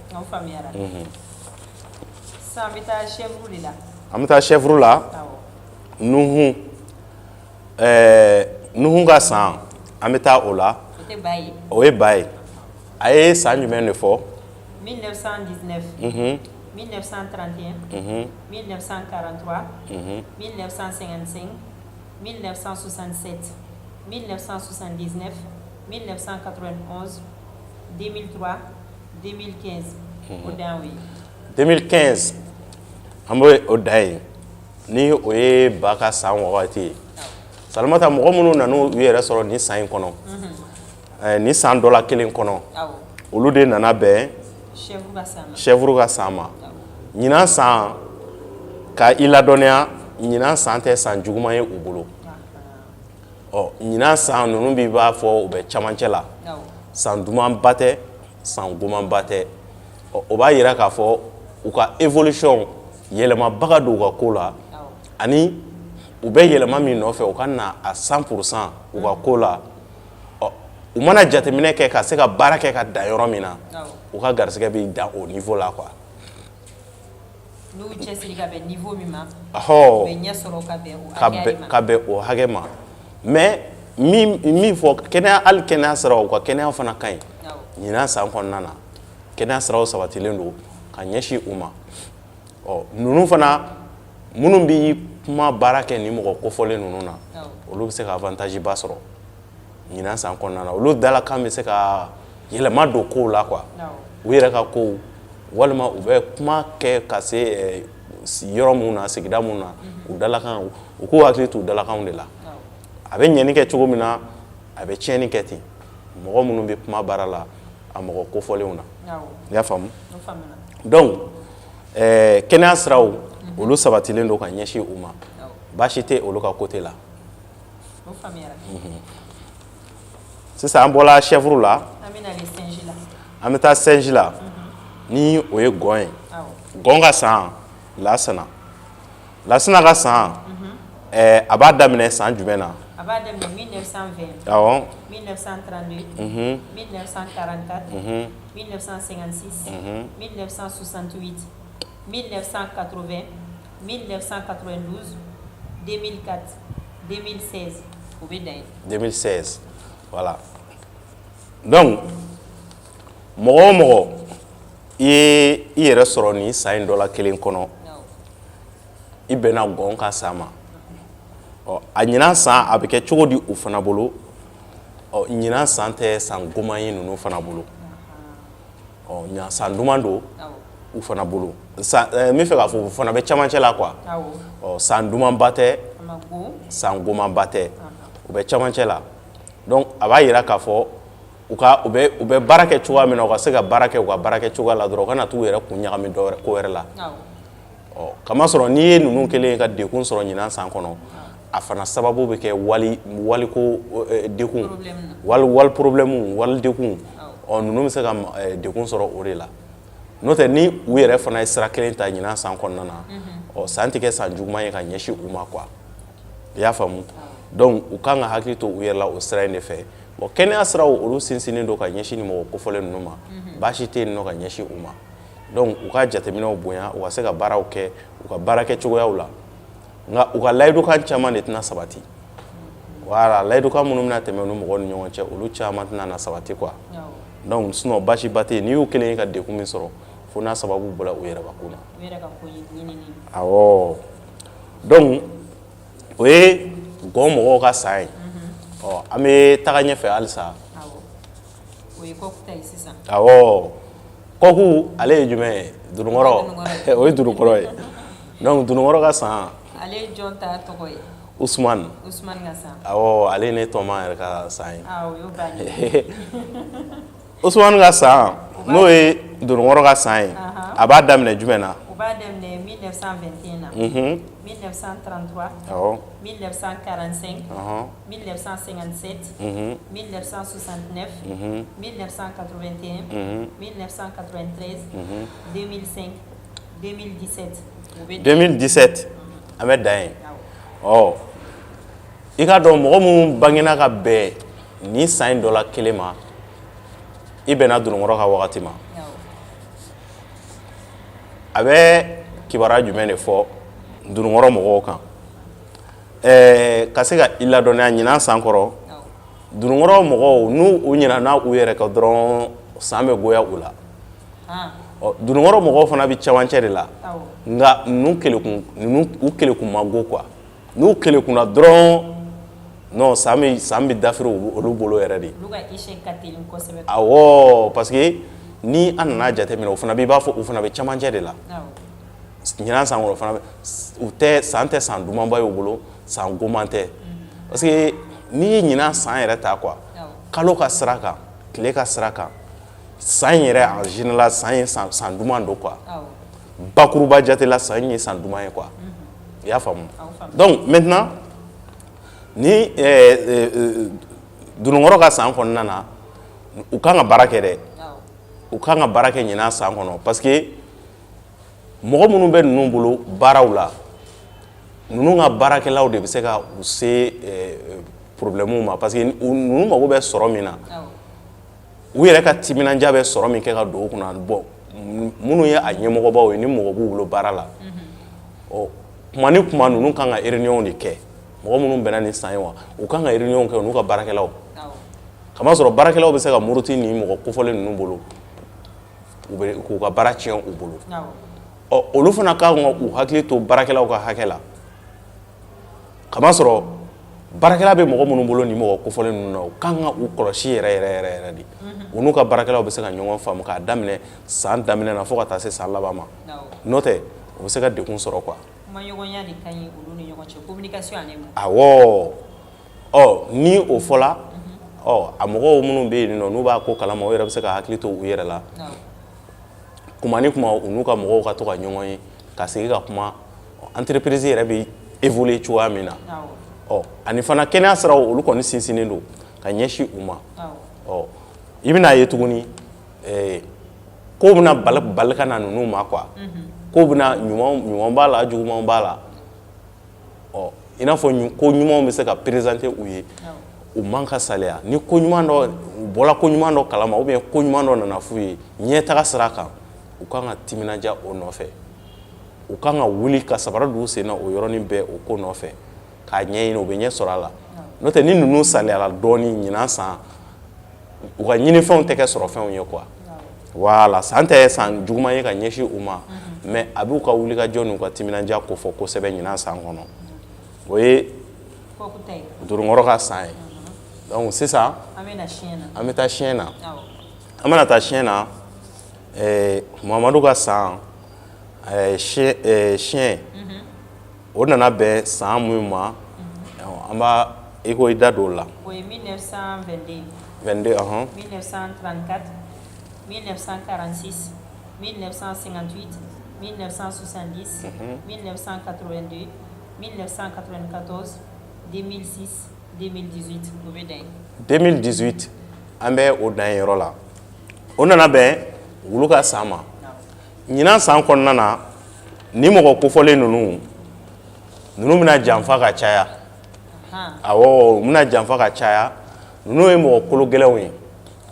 sisan an bɛ taa chèvre de la an bɛ taa chèvre la nuhun nuhun ka san an bɛ taa o la o ye ba ye a ye san jumɛn de fɔ 1919 1931 1943 1955 1967 1979 1991 2003 2015 o dan ye 2015 an bɛ o da ye ni o ye ba ka san wagati ye Salimata mɔgɔ minnu nana u yɛrɛ sɔrɔ ni san in kɔnɔ ni san dɔ la kelen kɔnɔ olu de nana bɛn chèvre ka san ma ɲinan san ka i ladɔnniya ɲinan san tɛ san juguman ye u bolo ɲinan san ninnu b'i b'a fɔ u bɛ camancɛ la san dumanba tɛ san gomanba tɛ o b'a yira k'a fɔ u ka évolution yɛlɛmabaga don u ka ko la ani u bɛ yɛlɛma min nɔfɛ u ka na a 100% u ka ko la u mana jateminɛ kɛ ka se ka baara kɛ ka dan yɔrɔ min na u ka garisɛgɛ bɛ dan o niveau la quoi n'u cɛsiri ka bɛn niveau min ma u bɛ ɲɛ sɔrɔ ka bɛn o hakɛ ma mais min fɔ kɛnɛya hali kɛnɛya siraw u ka kɛnɛya fana ka ɲi ɲinan san kɔnɔna na kɛnɛya siraw sabatilen don ka ɲɛsin u ma ninnu fana minnu bɛ kuma baara kɛ ni mɔgɔ kofɔlen ninnu na olu bɛ se ka avantage ba sɔrɔ ɲinan san kɔnɔna na olu dalakan bɛ se ka yɛlɛma don kow la quoi u yɛrɛ ka kow walima u bɛ kuma kɛ ka se yɔrɔ minnu na sigida minnu na u dalakan u k'u hakili t'u dalakanw de la a bɛ ɲɛni kɛ cogo min na a bɛ tiɲɛni kɛ ten mɔgɔ minnu bɛ kuma baara la a mɔgɔ kofɔlenw na i y'a faamu donc kɛnɛya siraw olu sabatilen don ka ɲɛsin u ma baasi tɛ olu ka côté la sisan an bɔra chèvre la an bɛ taa singe la ni o ye gɔn ye gɔn ka san lasina ka san a b'a daminɛ san jumɛn na a b'a daminɛ 1920 awɔ 1932 1944 1956 1968 1980 1992 2004 2016 o bɛ dan ye 2016 voilà donc mɔgɔ o mɔgɔ i ye i yɛrɛ sɔrɔ nin san in dɔ la kelen kɔnɔ i bɛnna gɔn ka san ma a ɲinan san a bɛ kɛ cogo di u fana bolo ɲinan san tɛ san goman ye ninnu fana bolo ɲa san duman don u fana bolo n bɛ fɛ k'a fɔ u fana bɛ camancɛ la quoi san dumanba tɛ san gomanba tɛ u bɛ camancɛ la donc a b'a yira k'a fɔ u bɛ baara kɛ cogoya min na u ka se ka baara kɛ u ka baara kɛ cogoya la dɔrɔn u kana t'u yɛrɛ kun ɲagami ko wɛrɛ la kamasɔrɔ n'i ye ninnu kelen ka dekun sɔrɔ ɲinan san kɔnɔ a fana sababu bɛ kɛ waliko dekun wali problème wali dekun ninnu bɛ se ka dekun sɔrɔ o de la n'o tɛ ni u yɛrɛ fana ye sira kelen ta ɲinan san kɔnɔna na san tɛ kɛ san juguman ye ka ɲɛsin u ma quoi i y'a faamu donc u kan ka hakili to u yɛrɛ la o sira in de fɛ bon kɛnɛya siraw olu sinsinnen don ka ɲɛsin ni mɔgɔ kofɔlen ninnu ma baasi tɛ yen nɔ ka ɲɛsin u ma donc u ka jateminɛw bonya u ka se ka baaraw kɛ u ka baara kɛ cogoyaw la nka u ka layidukan caman de tɛna sabati voilà layidukan minnu bɛna tɛmɛ u ni mɔgɔw ni ɲɔgɔn cɛ olu caman tɛna na sabati quoi donc sinon baasiba tɛ yen n'i y'u kelen ye ka dekun min sɔrɔ fo n'a sababu bɔra u yɛrɛbakun na awɔ donc o ye gɔn mɔgɔw ka san ye an bɛ taga ɲɛfɛ halisa awɔ kɔku ale ye jumɛn ye dunukɔrɔ o ye dunukɔrɔ ye donc dunukɔrɔ ka san ale ye jɔn ta tɔgɔ ye Usman ka san awɔ ale ne tɔma yɛrɛ ka san ye Usman ka san n'o ye dunukɔrɔ ka san ye a b'a daminɛ jumɛn na o b'a daminɛ 1921 na 1933 1945 1957 1969 1981 1993 2005 2017 an bɛ dan ye i ka dɔn mɔgɔ minnu bangena ka bɛn ni san in dɔ la kelen ma i bɛnna dunukɔrɔ ka wagati ma a bɛ kibaruya jumɛn de fɔ dunukɔrɔ mɔgɔw kan ka se ka i ladɔnniya ɲinan san kɔrɔ dunukɔrɔ mɔgɔw n'u u ɲinana u yɛrɛ kan dɔrɔn san bɛ goya u la dunukɔrɔ mɔgɔw fana bɛ camancɛ de la nka u kelekun ma go quoi n'u kelekunna dɔrɔn non san bɛ dafiri olu bolo yɛrɛ de awɔ parce que ni an nana jateminɛ o fana b'i b'a fɔ u fana bɛ camancɛ de la ɲinan san kɔnɔ fana san tɛ san dumanba y'u bolo san goman tɛ parce que n'i ye ɲinan san yɛrɛ ta quoi kalo ka sira kan tile ka sira kan san yɛrɛ en général san ye san duman don quoi bakuruba jate la san ye san duman ye quoi i y'a faamu donc maintenant ni dunukɔrɔ ka san kɔnɔna na u kan ka baara kɛ dɛ u kan ka baara kɛ ɲinan san kɔnɔ parce que mɔgɔ minnu bɛ ninnu bolo baaraw la ninnu ka baarakɛlaw de bɛ se ka u se problèmew ma parce que ninnu mago bɛ sɔrɔ min na u yɛrɛ ka timinandiya bɛ sɔrɔ min kɛ ka don u kunna bon minnu ye a ɲɛmɔgɔbaw ye ni mɔgɔ b'u bolo baara la kuma ni kuma ninnu kan ka réunion de kɛ mɔgɔ minnu bɛnna ni san ye wa u kan ka réunion kɛ u n'u ka baarakɛlaw kamasɔrɔ baarakɛlaw bɛ se ka muruti ni mɔgɔ kofɔlen ninnu bolo k'u ka baara tiɲɛ u bolo olu fana kan ka u hakili to baarakɛlaw ka hakɛ la kamasɔrɔ baarakɛla bɛ mɔgɔ minnu bolo ni mɔgɔ kofɔlen ninnu na u kan ka u kɔlɔsi yɛrɛ de u n'u ka baarakɛlaw bɛ se ka ɲɔgɔn faamu k'a daminɛ san daminɛ na fo ka taa se san laban ma n'o tɛ u bɛ se ka dekun sɔrɔ quoi kumaɲɔgɔnya de ka ɲi olu ni ɲɔgɔn cɛ communication ani awɔ ni o fɔla a mɔgɔw minnu bɛ yen nɔ n'u b'a ko kalama u yɛrɛ bɛ se ka hakili to u yɛrɛ la kuma ni kuma u n'u ka mɔgɔw ka to ka ɲɔgɔn ye ka sigi ka kuma entreprise yɛrɛ bɛ évoluer cogoya min na ani fana kɛnɛya siraw olu kɔni sinsinnen don ka ɲɛsin u ma i bɛna ye tuguni ko bɛna bali ka na ninnu ma quoi ko bɛna ɲuman b'a la juguman b'a la i n'a fɔ ko ɲumanw bɛ se ka présenter u ye u man ka saliya ni ko ɲuman dɔ bɔla ko ɲuman dɔ kalama ou bien ko ɲuman dɔ nana f'u ye ɲɛtaga sira kan u kan ka timinanja o nɔfɛ u kan ka wuli ka sabara don u sen na o yɔrɔnin bɛɛ o ko nɔfɛ k'a ɲɛɲini u bɛ ɲɛ sɔrɔ a la n'o tɛ ni ninnu saliyara dɔɔnin ɲinan san u ka ɲinifɛnw tɛ kɛ sɔrɔfɛnw ye quoi voilà san tɛ san juguman ye ka ɲɛsin u ma mais a b'u ka wulikajɔ n'u ka timinanja ko fɔ kosɛbɛ ɲinan san kɔnɔ o ye dunukɔrɔ ka san ye donc sisan an bɛ taa siyɛn na an mana taa siyɛn na Mamadu ka san chien o nana bɛn san mun ma an b'a i ko i da don o la. O ye 1922. 22 1934 1946 1958 1970 1982 1994 2006 2018 o bɛ dan 2018 an bɛ o dan yɔrɔ la o nana bɛn wulu ka san ma ɲinan san kɔnɔna na ni mɔgɔ kofɔlen ninnu bɛna janfa ka caya awɔ bɛna janfa ka caya ninnu ye mɔgɔ kolo gɛlɛnw ye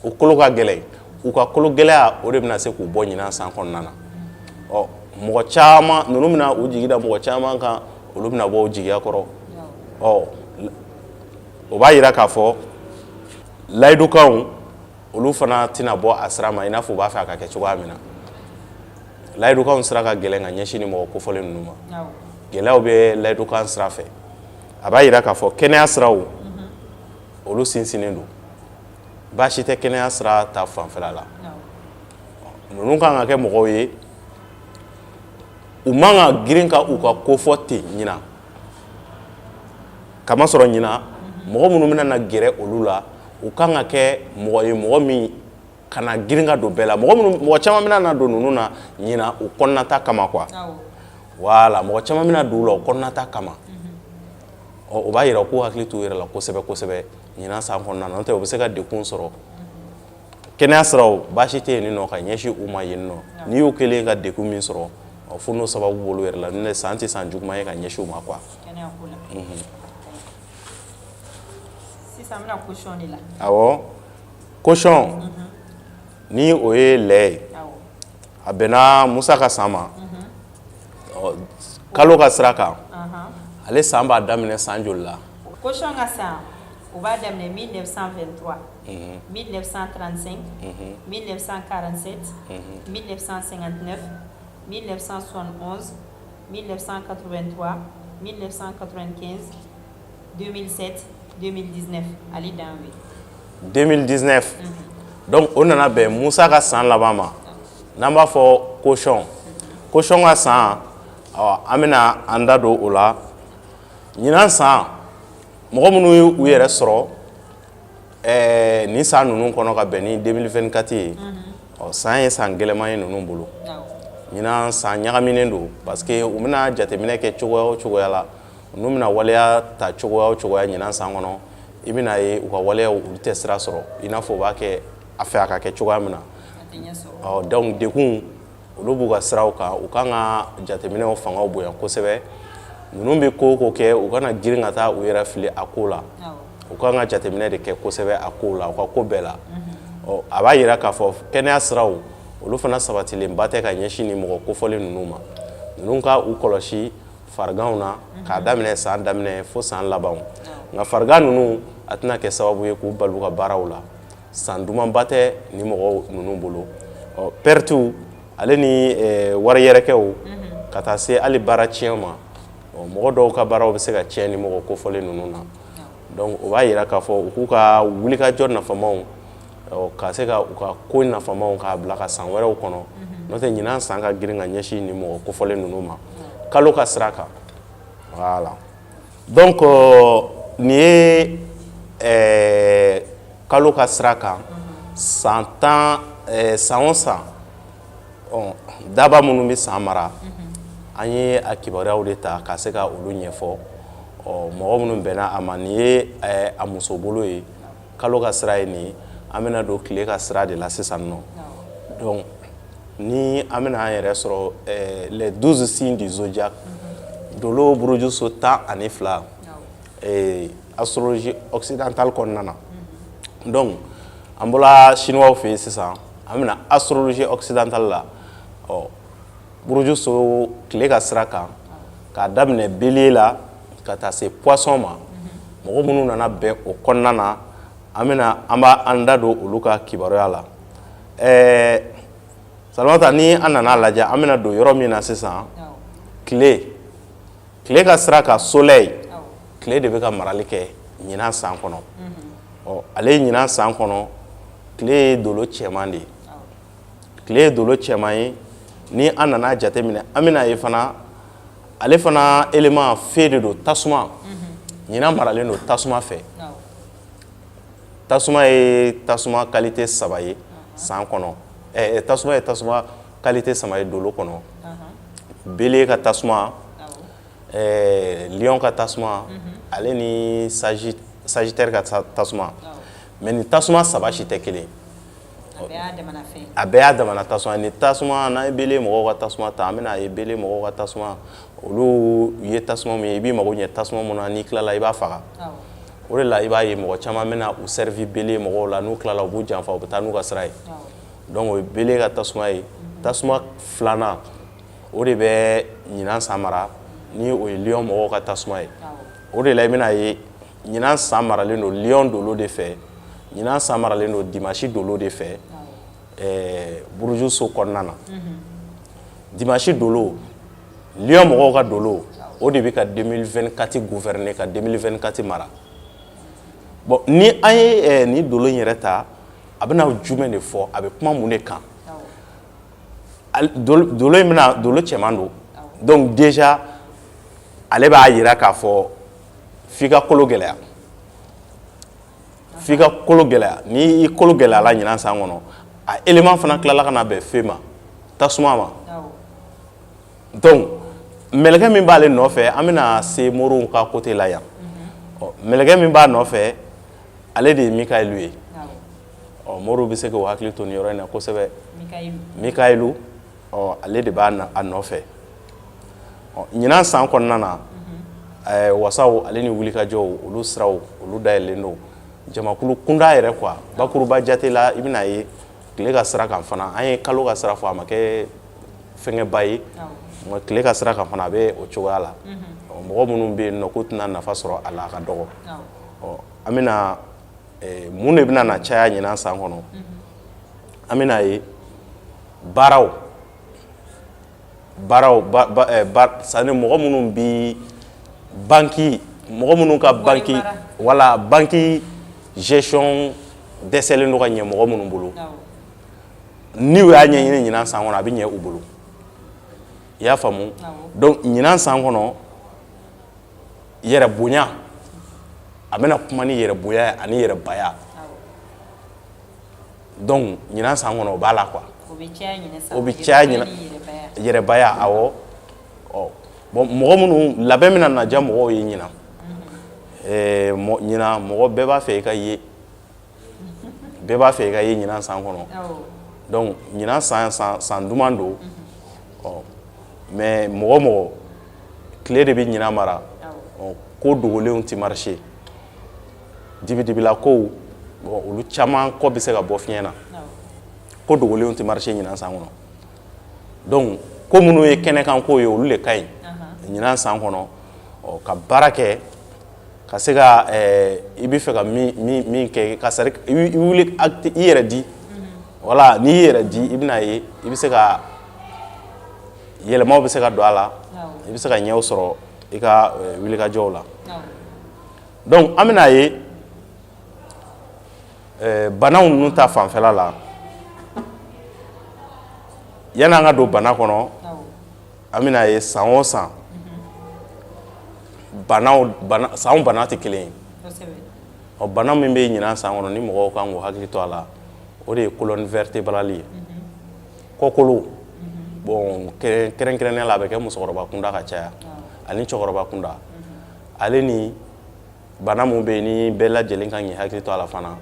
o kolo ka gɛlɛn u ka kolo gɛlɛya o de bɛna se k'u bɔ ɲinan san kɔnɔna na mɔgɔ caman ninnu bɛna u jigi da mɔgɔ caman kan olu bɛna bɔ u jigiya kɔrɔ o b'a yira k'a fɔ layidukanw olu fana tɛna bɔ a sira ma i n'a fɔ u b'a fɛ a ka kɛ cogoya min na layidukanw sira ka gɛlɛn ka ɲɛsin ni mɔgɔ kofɔlen ninnu ma gɛlɛyaw bɛ layidukan sira fɛ a b'a yira k'a fɔ kɛnɛya siraw olu sinsinnen don baasi tɛ kɛnɛya sira ta fanfɛla la ninnu kan ka kɛ mɔgɔw ye u man ka girin ka u ka kofɔ ten ɲina kamasɔrɔ ɲina mɔgɔ minnu bɛna na gɛrɛ olu la u kan ka kɛ mɔgɔ ye mɔgɔ min kana girin ka don bɛɛ la mɔgɔ caman bɛna na don ninnu na ɲina u kɔnɔnata kama quoi wala mɔgɔ caman bɛna don u la u kɔnɔnata kama o b'a yira k'u hakili t'u yɛrɛ la kosɛbɛ kosɛbɛ ɲinan san kɔnɔna na n'o tɛ u bɛ se ka dekun sɔrɔ kɛnɛya siraw baasi tɛ yen nɔ ka ɲɛsin u ma yen nɔ n'i y'u kelen ka dekun min sɔrɔ fo n'o sababu bolo yɛrɛ la n'o san tɛ san juguman ye ka ɲɛsin u ma quoi. sisan bɛna caution de la. awɔ caution ni o ye lɛ ye a bɛnna Musa ka san ma kalo ka sira kan ale san b'a daminɛ san joli la. caution ka san o b'a daminɛ 1923 1935 1947 1959 1971 1983 1995 2007 2019 ali dan we 2019 donc o nana bɛn Musa ka san laban ma n'an b'a fɔ caution ka san an bɛna an da don o la ɲinan san mɔgɔ minnu ye u yɛrɛ sɔrɔ nin san ninnu kɔnɔ ka bɛn ni 2024 ye san ye san gɛlɛman ye ninnu bolo ɲinan san ɲagaminen don parce que u bɛna jateminɛ kɛ cogoya o cogoya la n'u bɛna waleya ta cogoya o cogoya ɲinan san kɔnɔ i bɛna ye u ka waleyaw olu tɛ sira sɔrɔ i n'a fɔ u b'a kɛ a fɛ a ka kɛ cogoya min na donc dekun olu b'u ka siraw kan u kan ka jateminɛw fangaw bonya kosɛbɛ ninnu bɛ ko o ko kɛ u kana girin ka taa u yɛrɛ fili a ko la u kan ka jateminɛ de kɛ kosɛbɛ a ko la u ka ko bɛɛ la a b'a yira k'a fɔ kɛnɛya siraw olu fana sabatilenba tɛ ka ɲɛsin ni mɔgɔ kofɔlen ninnu ma ninnu ka u kɔlɔsi fariganw na k'a daminɛ san daminɛ fo san labanw nka farigan ninnu a tɛna kɛ sababu ye k'u bali u ka baaraw la san dumanba tɛ ni mɔgɔw ninnu bolo pertes ale ni wari yɛrɛkɛw ka taa se hali baara tiɲɛ ma mɔgɔ dɔw ka baaraw bɛ se ka tiɲɛ ni mɔgɔ kofɔlen ninnu na donc o b'a yira k'a fɔ u k'u ka wulikajɔ nafamaw ka se ka u ka ko nafamaw k'a bila ka san wɛrɛw kɔnɔ n'o tɛ ɲinan san ka girin ka ɲɛsin ni mɔgɔ kofɔlen ninnu ma kalo ka sira kan voilà donc nin ye kalo ka sira kan san o san daba minnu bɛ san mara an ye a kibaruyaw de ta ka se ka olu ɲɛfɔ mɔgɔ minnu bɛnna a ma nin ye a muso bolo ye kalo ka sira ye nin an bɛna don tile ka sira de la sisan nɔ donc ni an bɛna an yɛrɛ sɔrɔ les 12 signes du zodiaque dolo burujuso 12 astrologie occidentale kɔnɔna na donc an bɔra chinois fɛ yen sisan an bɛna astrologie occidentale la burujuso tile ka sira kan k'a daminɛ bélier la ka taa se poisson ma mɔgɔ minnu nana bɛn o kɔnɔna na an b'a an da don olu ka kibaruya la Salimata ni an nana lajɛ an bɛna don yɔrɔ min na sisan tile ka sira kan soleil tile de bɛ ka marali kɛ ɲinan san kɔnɔ ale ɲinan san kɔnɔ tile ye dolo cɛman de ye tile ye dolo cɛman ye ni an nana jate minɛ an bɛna ye fana ale fana élément fe de don tasuma ɲinan maralen don tasuma fɛ tasuma ye tasuma qualité 3 ye san kɔnɔ tasuma ye tasuma qualité 3 ye dolo kɔnɔ bele ka tasuma lion ka tasuma ale ni sagittaire ka tasuma mais ni tasuma 3 si tɛ kelen a bɛɛ y'a damana tasuma ni tasuma n'an ye bele mɔgɔw ka tasuma ta an bɛna ye bele mɔgɔw ka tasuma olu ye tasuma min ye i b'i mago ɲɛ tasuma mun na n'i tilala i b'a faga o de la i b'a ye mɔgɔ caman bɛna u servi bele mɔgɔw la n'u tilala u b'u janfa u bɛ taa n'u ka sira ye donc o ye bele ka tasuma ye tasuma filanan o de bɛ ɲinan san mara ni o ye lion mɔgɔw ka tasuma ye o de la i bɛna ye ɲinan san maralen don lion dolo de fɛ ɲinan san maralen don dimanche dolo de fɛ buruju so kɔnɔna na dimanche dolo lion mɔgɔw ka dolo o de bɛ ka 2024 gouverner ka 2024 mara bon ni an ye ni dolo in yɛrɛ ta a bɛna jumɛn de fɔ a bɛ kuma mun de kan dolo in bɛna dolo cɛman don donc déjà ale b'a yira k'a fɔ f'i ka kolo gɛlɛya f'i ka kolo gɛlɛya ni i kolo gɛlɛyala ɲinan san kɔnɔ a élément fana tilala ka na bɛn fe ma tasuma ma donc mɛlɛkɛ min b'ale nɔfɛ an bɛna se moriw ka côté la yan mɛlɛkɛ min b'a nɔfɛ ale de ye Mikayilu ye moriw bɛ se k'u hakili to nin yɔrɔ in na kosɛbɛ Mikayilu ale de b'a nɔfɛ ɲinan san kɔnɔna na wasaw ale ni wulikajɔw olu siraw olu dayɛlɛlen don jamakulu kunda yɛrɛ quoi bakuruba jate la i bɛna ye tile ka sira kan fana an ye kalo ka sira fɔ a ma kɛ fɛngɛba ye tile ka sira kan fana a bɛ o cogoya la mɔgɔ minnu bɛ yen nɔ k'u tɛna nafa sɔrɔ a la a ka dɔgɔ an bɛna mun de bɛna na caya ɲinan san kɔnɔ an bɛna ye baaraw sani mɔgɔ minnu bi banki mɔgɔ minnu ka banki wala banki gestion dɛsɛlen don ka ɲɛ mɔgɔ minnu bolo ni u y'a ɲɛɲini ɲinan san kɔnɔ a bɛ ɲɛ u bolo i y'a faamu donc ɲinan san kɔnɔ yɛrɛ bonya a bɛna kuma ni yɛrɛ bonya ani yɛrɛ baya donc ɲinan san kɔnɔ o b'a la quoi o bɛ caya yɛrɛ baya awɔ bon mɔgɔ minnu labɛn bɛna na diya mɔgɔw ye ɲinan ɲinan mɔgɔ bɛɛ b'a fɛ i ka ye ɲinan san kɔnɔ donc ɲinan san duman don mais mɔgɔ tile de bɛ ɲinan mara ko dogolenw tɛ marché dibidibila kow olu caman kɔ bɛ se ka bɔ fiɲɛ na ko dogolenw tɛ marché ɲinan san kɔnɔ donc ko minnu ye kɛnɛkan kow ye olu de ka ɲi ɲinan san kɔnɔ ka baara kɛ ka se ka i bɛ fɛ ka min kɛ ka sari i wuli i yɛrɛ di wala n'i y'i yɛrɛ di i bɛna ye i bɛ se ka yɛlɛmaw bɛ se ka don a la i bɛ se ka ɲɛw sɔrɔ i ka wulikajɔw la donc an bɛna ye banaw ninnu ta fanfɛla la yanni an ka don bana kɔnɔ an bɛna ye san o san san bana tɛ kelen ye bana min bɛ ɲinan san kɔnɔ ni mɔgɔw kan k'u hakili to a la o de ye colonne vertébrale ye kɔkolo bon kɛrɛnkɛrɛnnenya la a bɛ kɛ musokɔrɔba kunda ka caya ani cɛkɔrɔba kunda ale ni bana min bɛ yen ni bɛɛ lajɛlen kan k'i hakili to a la fana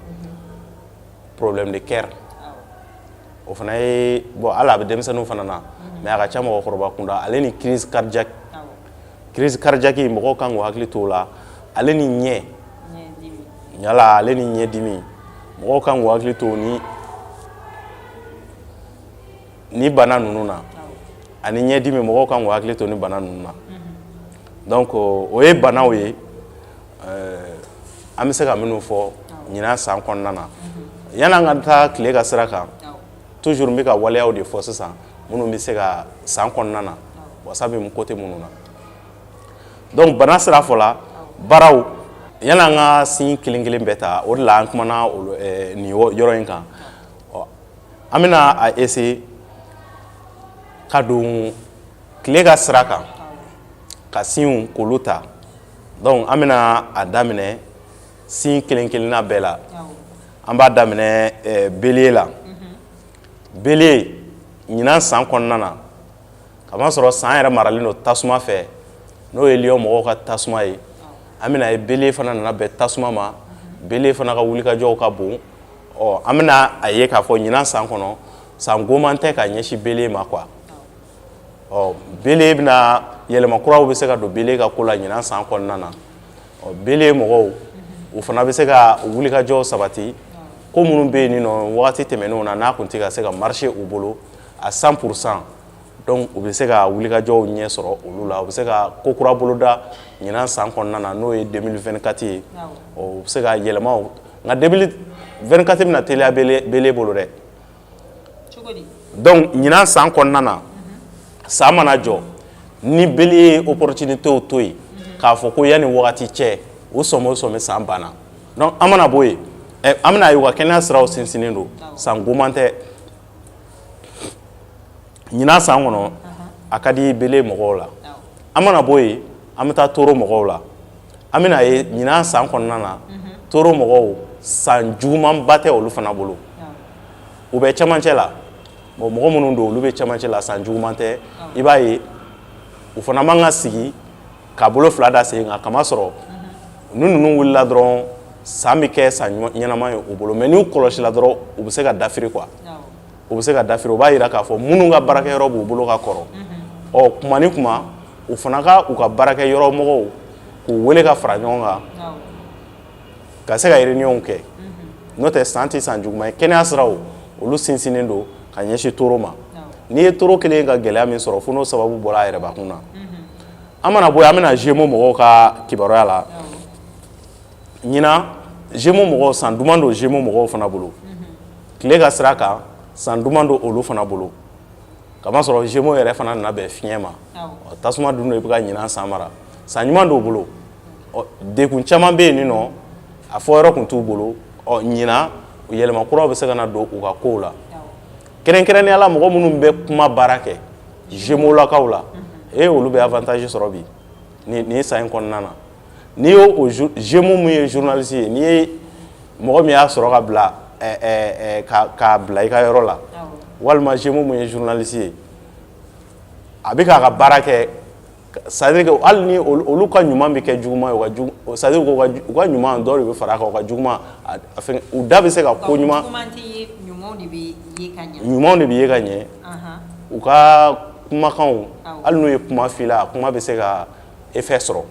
problème de cœur o fana ye bon hali a bɛ denmisɛnninw fana na mais a ka ca mɔgɔkɔrɔba kunda ale ni crise cardiaque mɔgɔw kan k'u hakili to o la ale ni ɲɛ yala ale ni ɲɛdimi mɔgɔw kan k'u hakili to ni bana ninnu na ani ɲɛdimi mɔgɔw kan k'u hakili to ni bana ninnu na donc o ye banaw ye an bɛ se ka minnu fɔ ɲinan san kɔnɔna na yanni an ka taa tile ka sira kan toujours n bɛ ka waleyaw de fɔ sisan minnu bɛ se ka san kɔnɔna na wasa bɛ côté minnu na donc bana sira fɔla baaraw yanni an ka sin kelen kelen bɛɛ ta o de la an kumana nin yɔrɔ in kan an bɛna a essayer ka don tile ka sira kan ka sinw k'olu ta donc an bɛna a daminɛ sin kelen kelenna bɛɛ la an b'a daminɛ belie la belie ɲinan san kɔnɔna na kamasɔrɔ san yɛrɛ maralen don tasuma fɛ n'o ye lion mɔgɔw ka tasuma ye an bɛna ye belie fana nana bɛn tasuma ma belie fana ka wulikajɔw ka bon an bɛna a ye k'a fɔ ɲinan san kɔnɔ san goman tɛ ka ɲɛsin belie ma quoi belie bɛna yɛlɛma kuraw bɛ se ka don belie ka ko la ɲinan san kɔnɔna na belie mɔgɔw u fana bɛ se ka wulikajɔw sabati ko minnu bɛ yen nɔ wagati tɛmɛnenw na n'a kun tɛ ka se ka marcher u bolo à 100%. Donc u bɛ se ka wulikajɔw ɲɛ sɔrɔ olu la u bɛ se ka ko kura boloda ɲinan san kɔnɔna na n'o ye 2024 ye u bɛ se ka yɛlɛmaw nka 2024 bɛna teliya belie bolo dɛ donc ɲinan san kɔnɔna na san mana jɔ ni belie ye opportunitéw to yen k'a fɔ ko yanni wagati cɛ o sɔmi o sɔmi san banna donc an mana bɔ yen an bɛna ye u ka kɛnɛya siraw sinsinnen don san goman tɛ ɲinan san kɔnɔ a ka di belie mɔgɔw la an mana bɔ yen an bɛ taa toro mɔgɔw la an bɛna ye ɲinan san kɔnɔna na toro mɔgɔw san jugumanba tɛ olu fana bolo u bɛ cɛmancɛ la bon mɔgɔ minnu don olu bɛ cɛmancɛ la san juguman tɛ i b'a ye u fana man ka sigi k'a bolo fila da sen kan kamasɔrɔ ni ninnu wulila dɔrɔn san bɛ kɛ san ɲɛnama ye u bolo mais n'u kɔlɔsila dɔrɔn u bɛ se ka dafiri quoi u bɛ se ka dafiri o b'a jira k'a fɔ minnu ka baarakɛyɔrɔ b'u bolo ka kɔrɔ kuma ni kuma u fana ka u ka baarakɛyɔrɔ mɔgɔw k'u wele ka fara ɲɔgɔn kan ka se ka réunion kɛ n'o tɛ san tɛ san juguman ye kɛnɛya siraw olu sinsinnen don ka ɲɛsin toro ma n'i ye toro kelen ka gɛlɛya min sɔrɔ fo n'o sababu bɔra a yɛrɛbakun na an mana bɔ yen an bɛna Gémeaux mɔgɔw ka kibaruya la ɲinan Gémeaux mɔgɔw san duman don Gémeaux mɔgɔw fana bolo tile ka sira kan san duman don olu fana bolo kamasɔrɔ Gémeaux yɛrɛ fana nana bɛn fiɲɛ ma tasuma dun i bɛ ka ɲinan san mara san ɲuman don bolo dekun caman bɛ yen nɔ a fɔ yɔrɔ kun t'u bolo ɲinan yɛlɛma kuraw bɛ se ka na don u ka kow la kɛrɛnkɛrɛnnenya la mɔgɔ minnu bɛ kuma baara kɛ Gémeaux lakaw la olu bɛ avantage sɔrɔ bi nin san in kɔnɔna na n'i y'o Gémeaux mun ye journaliste ye n'i ye mɔgɔ min y'a sɔrɔ ka bila k'a bila i ka yɔrɔ la walima Gémeaux mun ye journaliste ye a bɛ k'a ka baara kɛ c'est à dire que hali ni olu ka ɲuman bɛ kɛ juguman ye c'est à dire u ka ɲuman dɔw de bɛ fara a kan u ka juguman u da bɛ se ka ko ɲuman ɲumanw de bɛ ye ka ɲɛ u ka kumakanw hali n'u ye kuma f'i la a kuma bɛ se ka effet sɔrɔ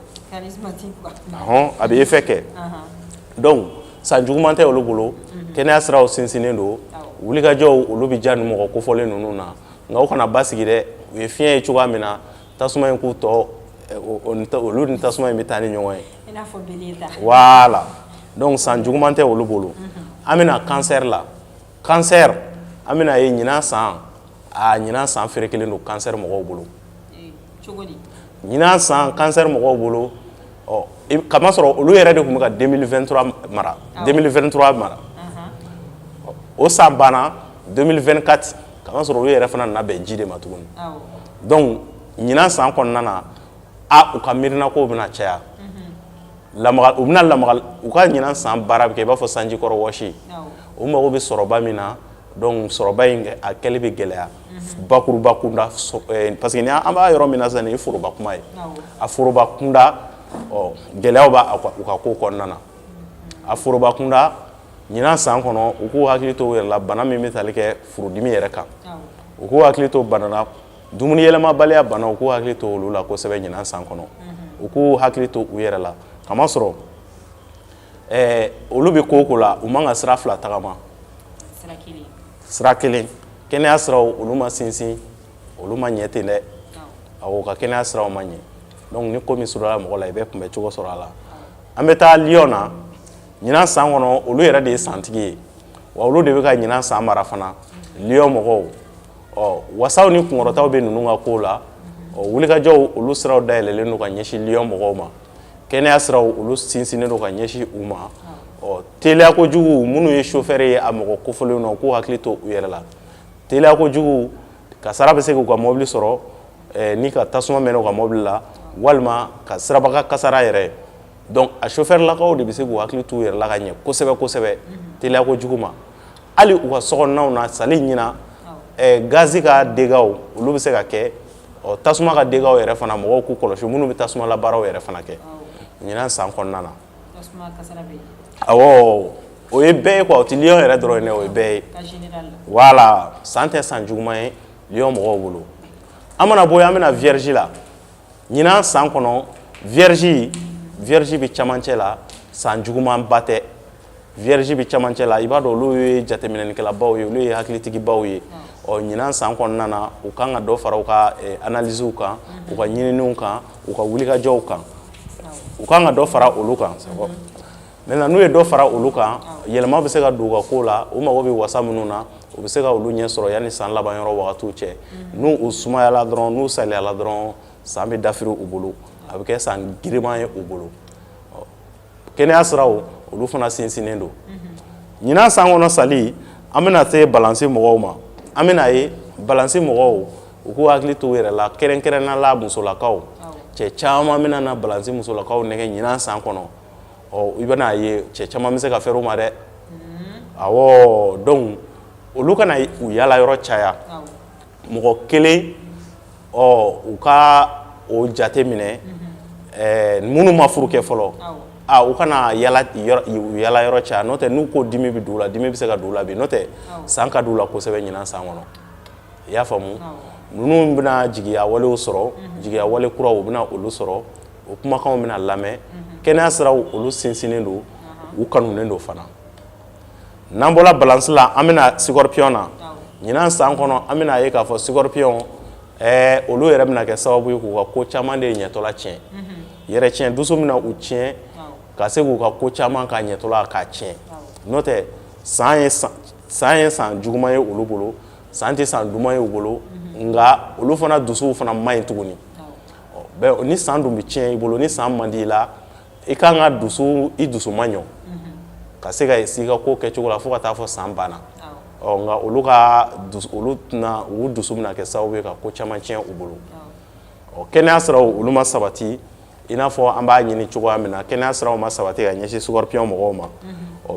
a bɛ effet kɛ donc san juguman tɛ olu bolo kɛnɛya siraw sinsinnen don wulikajɔw olu bɛ diya ni mɔgɔ kofɔlen ninnu na nka u kana basigi dɛ u ye fiɲɛ ye cogoya min na tasuma in k'u tɔ olu ni tasuma in bɛ taa ni ɲɔgɔn ye voilà donc san juguman tɛ olu bolo an bɛna cancer la cancer an bɛna ye ɲinan san feere kelen don cancer mɔgɔw bolo ɲinan san cancer mɔgɔw bolo kamasɔrɔ olu yɛrɛ de tun bɛ ka 2023 mara o san banna 2024 kamasɔrɔ olu yɛrɛ fana nana bɛn ji de ma tuguni donc ɲinan san kɔnɔna na u ka miirina kow bɛna caya u bɛna lamaga u ka ɲinan san baara bɛ kɛ i b'a fɔ sanji kɔrɔ wɔsi u mago bɛ sɔrɔba min na donc sɔrɔba in a kɛli bɛ gɛlɛya bakuruba kunda parce que an b'a yɔrɔ min na sisan nin ye foroba kuma ye a foroba kunda gɛlɛyaw b'a u ka ko kɔnɔna na a foroba kunda ɲinan san kɔnɔ u k'u hakili to u yɛrɛ la bana min bɛ tali kɛ furudimi yɛrɛ kan u k'u hakili to bana na dumuni yɛlɛmabaliya bana u k'u hakili to olu la kosɛbɛ ɲinan san kɔnɔ u k'u hakili to u yɛrɛ la kamasɔrɔ olu bɛ ko o ko la u man ka sira fila tagama sira kelen kɛnɛya siraw olu ma sinsin olu ma ɲɛ ten dɛ u ka kɛnɛya siraw ma ɲɛ donc ni ko min sɔrɔla mɔgɔ la i bɛ kunbɛ cogo sɔrɔ a la an bɛ taa Lyon na ɲinan san kɔnɔ olu yɛrɛ de ye santigi ye wa olu de bɛ ka ɲinan san mara fana Lyon mɔgɔw wasaw ni kunkɔrɔtaw bɛ ninnu ka kow la wulikajɔw olu siraw dayɛlɛlen don ka ɲɛsin Lyon mɔgɔw ma kɛnɛya siraw olu sinsinnen don ka ɲɛsin u ma teliya kojugu minnu ye chauffeur ye a mɔgɔ kofolen don k'u hakili to u yɛrɛ la teliya kojugu kasara bɛ se k'u ka mobili sɔrɔ ni ka tasuma mɛnɛ u ka mobili la walima ka sirabaga kasara yɛrɛ donc a chauffeur lakaw de bɛ se k'u hakili t'u yɛrɛ la ka ɲɛ kosɛbɛ kosɛbɛ teliya kojugu ma hali u ka sokɔnɔnaw na sali ɲina gazi ka dégâts olu bɛ se ka kɛ tasuma ka dégâts yɛrɛ fana mɔgɔw k'u kɔlɔsi minnu bɛ tasuma la baaraw yɛrɛ fana kɛ ɲinan san kɔnɔna na tasuma kasara bɛ yen awɔ o ye bɛɛ ye quoi o tɛ Lyon yɛrɛ dɔrɔn ye dɛ o ye bɛɛ ye voilà san tɛ san juguman ye Lyon mɔgɔw bolo an mana bɔ yen an bɛna vierge la ɲinan san kɔnɔ vierge bɛ camancɛ la san jugumanba tɛ vierge bɛ camancɛ la i b'a dɔn olu ye jateminɛlikɛlabaw ye olu ye hakilitigibaw ye ɲinan san kɔnɔna na u kan ka dɔ fara u ka analysew kan u ka ɲininiw kan u ka wulikajɔw kan u kan ka dɔ fara olu kan maintenant n'u ye dɔ fara olu kan yɛlɛma bɛ se ka don u ka ko la u mago bɛ wasa minnu na u bɛ se ka olu ɲɛ sɔrɔ yanni san laban yɔrɔ wagatiw cɛ n'u u sumayala dɔrɔn n'u saliyala dɔrɔn san bɛ dafiri u bolo a bɛ kɛ san giriman ye u bolo kɛnɛya siraw olu fana sinsinnen don ɲinan san kɔnɔ sali an bɛna se balansi mɔgɔw ma an bɛna ye balansi mɔgɔw u k'u hakili to u yɛrɛ la kɛrɛnkɛrɛnnenya la musolakaw cɛ caman bɛna na balansi musolakaw nɛgɛ ɲinan san kɔnɔ i bɛna ye cɛ caman bɛ se ka fɛrɛ u ma dɛ awɔ donc olu kana u yala yɔrɔ caya mɔgɔ kelen u ka o jate minɛ minnu ma furu kɛ fɔlɔ u kana yala yɔrɔ caya n'o tɛ n'u ko dimi bɛ don u la dimi bɛ se ka don u la bi n'o tɛ san ka d'u la kosɛbɛ ɲinan san kɔnɔ i y'a faamu ninnu bɛna jigiya walew sɔrɔ jigiya wale kuraw u bɛna olu sɔrɔ o kumakanw bɛna lamɛn kɛnɛya siraw olu sinsinnen don u kanunen don fana n'an bɔra balance la an bɛna scorpion na ɲinan san kɔnɔ an bɛna ye k'a fɔ scorpion olu yɛrɛ bɛna kɛ sababu ye k'u ka ko caman de ɲɛtɔla tiɲɛ yɛrɛ tiɲɛ dusu bɛna u tiɲɛ ka se k'u ka ko caman ka ɲɛtɔla k'a tiɲɛ n'o tɛ san ye san juguman ye olu bolo san tɛ san duman ye u bolo nka olu fana dusuw fana man ɲi tuguni ni san dun bɛ tiɲɛ i bolo ni san man di i la i kan ka i dusu ma ɲɔ ka se ka i ka ko kɛcogo la fo ka taa fɔ san banna nka olu tɛna u dusu bɛna kɛ sababu ye ka ko caman tiɲɛ u bolo kɛnɛya siraw olu ma sabati i n'a fɔ an b'a ɲini cogoya min na kɛnɛya siraw ma sabati ka ɲɛsin scorpion mɔgɔw ma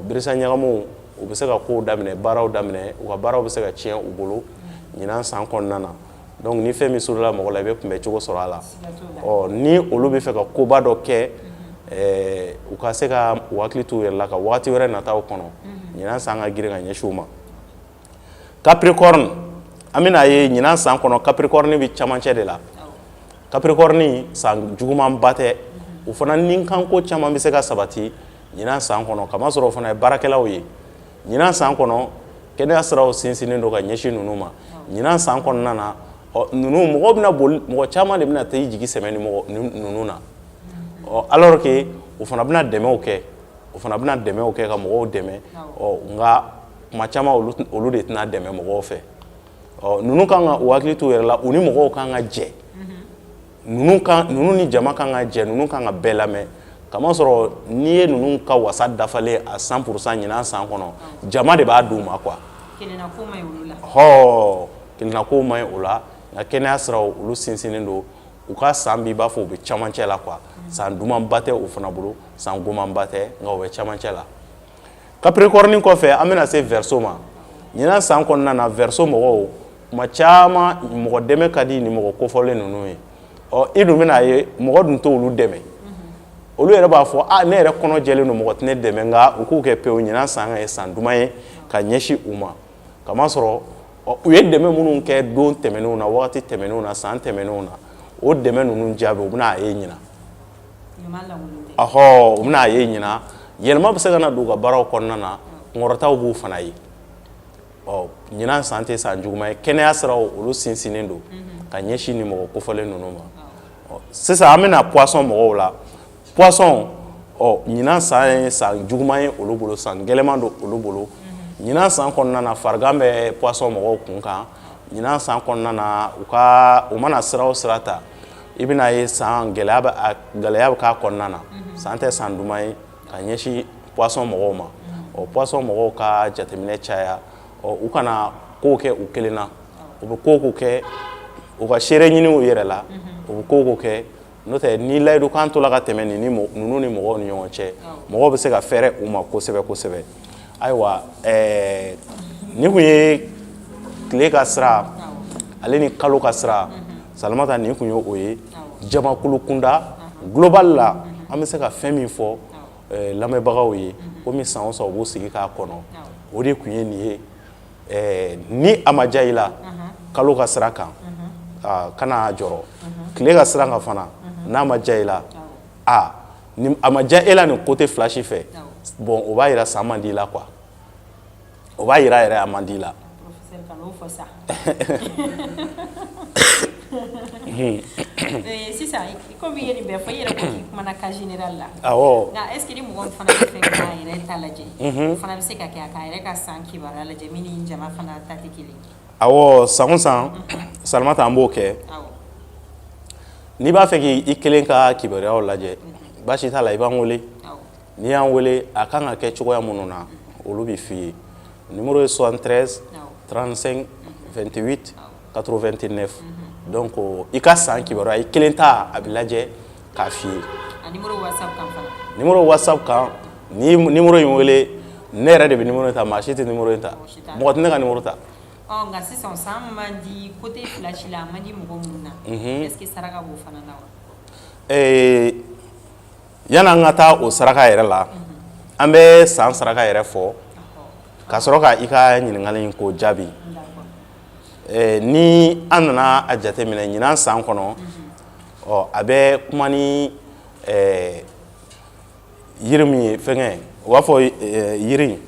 birisa ɲagamuw u bɛ se ka kow daminɛ baaraw daminɛ u ka baaraw bɛ se ka tiɲɛ u bolo ɲinan san kɔnɔna na donc ni fɛn min surula mɔgɔ la i bɛ kunbɛ cogo sɔrɔ a la ni olu bɛ fɛ ka koba dɔ kɛ u ka se ka u hakili t'u yɛrɛ la ka wagati wɛrɛ nataw kɔnɔ ɲinan san ka girin ka ɲɛsin u ma capricorne an bɛna ye ɲinan san kɔnɔ capricorne bɛ camancɛ de la capricorne san jugumanba tɛ u fana ninkanko caman bɛ se ka sabati ɲinan san kɔnɔ kamasɔrɔ o fana ye baarakɛlaw ye ɲinan san kɔnɔ kɛnɛya siraw sinsinnen don ka ɲɛsin ninnu ma ɲinan san kɔnɔna na ninnu mɔgɔ bɛna boli mɔgɔ caman de bɛna taa i jigi sɛmɛ ninnu na alors que o fana bɛna dɛmɛw kɛ ka mɔgɔw dɛmɛ nka kuma caman olu de tɛna dɛmɛ mɔgɔw fɛ ninnu kan ka u hakili t'u yɛrɛ la u ni mɔgɔw kan ka jɛ ninnu ni jama kan ka jɛ ninnu kan ka bɛɛ lamɛn kamasɔrɔ n'i ye ninnu ka wasa dafalen a 100% ɲinan san kɔnɔ jama de b'a d'u ma quoi kelenako ma ɲi olu la kelenako ma ɲi o la nka kɛnɛya siraw olu sinsinnen don u ka san b'i b'a fɔ u bɛ camancɛ la quoi san dumanba tɛ u fana bolo san gomanba tɛ nka u bɛ camancɛ la capricorne kɔfɛ an bɛna se verseau ma ɲinan san kɔnɔna na verseau mɔgɔw kuma caman mɔgɔ dɛmɛ ka di ni mɔgɔ kofɔlen ninnu ye i dun bɛna ye mɔgɔ dun t'olu dɛmɛ olu yɛrɛ b'a fɔ ne yɛrɛ kɔnɔ jɛlen don mɔgɔ tɛ ne dɛmɛ nka u k'u kɛ pewu ɲinan san ka ye san duman ye ka ɲɛsin u ma kamasɔrɔ u ye dɛmɛ minnu kɛ don tɛmɛnenw na wagati tɛmɛnenw na san tɛmɛnenw na o dɛmɛ ninnu jaabi u bɛna a ye ɲina u bɛna a ye ɲina yɛlɛma bɛ se ka na don u ka baaraw kɔnɔna na kɔrɔtaw b'u fana ye ɲinan san tɛ san juguman ye kɛnɛya siraw olu sinsinnen don ka ɲɛsin ni mɔgɔ kofɔlen ninnu ma sisan an bɛna poisson mɔgɔw la poisson ɲinan san ye san juguman ye olu bolo san gɛlɛman don olu bolo ɲinan san kɔnɔna na farigan bɛ poisson mɔgɔw kun kan ɲinan san kɔnɔna na u mana sira o sira ta i bɛna ye san gɛlɛya bɛ k'a kɔnɔna na san tɛ san duman ye ka ɲɛsin poisson mɔgɔw ma poisson mɔgɔw ka jateminɛ caya u kana kow kɛ u kelen na u bɛ ko ko kɛ u ka seere ɲini u yɛrɛ la u bɛ ko ko kɛ n'o tɛ ni layidu kan tola ka tɛmɛ ninnu ni mɔgɔw ni ɲɔgɔn cɛ mɔgɔw bɛ se ka fɛrɛ u ma kosɛbɛ kosɛbɛ ayiwa ni kun ye tile ka sira ale ni kalo ka sira Salimata nin kun ye o ye jamakulu kunda global la an bɛ se ka fɛn min fɔ lamɛnbagaw ye komi san o san u b'u sigi k'a kɔnɔ o de kun ye nin ye ni a ma diya i la kalo ka sira kan kana jɔrɔ tile ka sira kan fana n'a ma diya i la a ma diya e la nin côté fila si fɛ bon o b'a yira san man di i la quoi o b'a yira yɛrɛ a man di i la. Sisan komi ye nin bɛɛ fɔ i yɛrɛ ko k'i kumana cas général la nka est ce que ni mɔgɔ fana bɛ fɛ k'a yɛrɛ ta lajɛ o fana bɛ se ka kɛ a k'a yɛrɛ ka san kibaruya lajɛ min ni jama fana ta tɛ kelen awɔ san o san Salimata an b'o kɛ n'i b'a fɛ k'i kelen ka kibaruyaw lajɛ baasi t'a la i b'an wele n'i y'an wele a kan ka kɛ cogoya minnu na olu bɛ f'i ye numéro ye 73 35 28 89 donc i ka san kibaruya i kelen ta a bɛ lajɛ k'a f'i ye numéro WhatsApp kan fana numéro WhatsApp kan ni numéro in wele ne yɛrɛ de bɛ numéro in ta maa si tɛ numéro in ta mɔgɔ tɛ ne ka numéro ta nka sisan san man di côté fila si la a man di mɔgɔ minnu na est ce que saraka b'o fana na wa yan'an ka taa o saraka yɛrɛ la an bɛ san saraka yɛrɛ fɔ ka sɔrɔ ka i ka ɲininkali in ko jaabi ni an nana a jateminɛ ɲinan san kɔnɔ a bɛ kuma ni yiri min ye fɛnkɛ u b'a fɔ yiri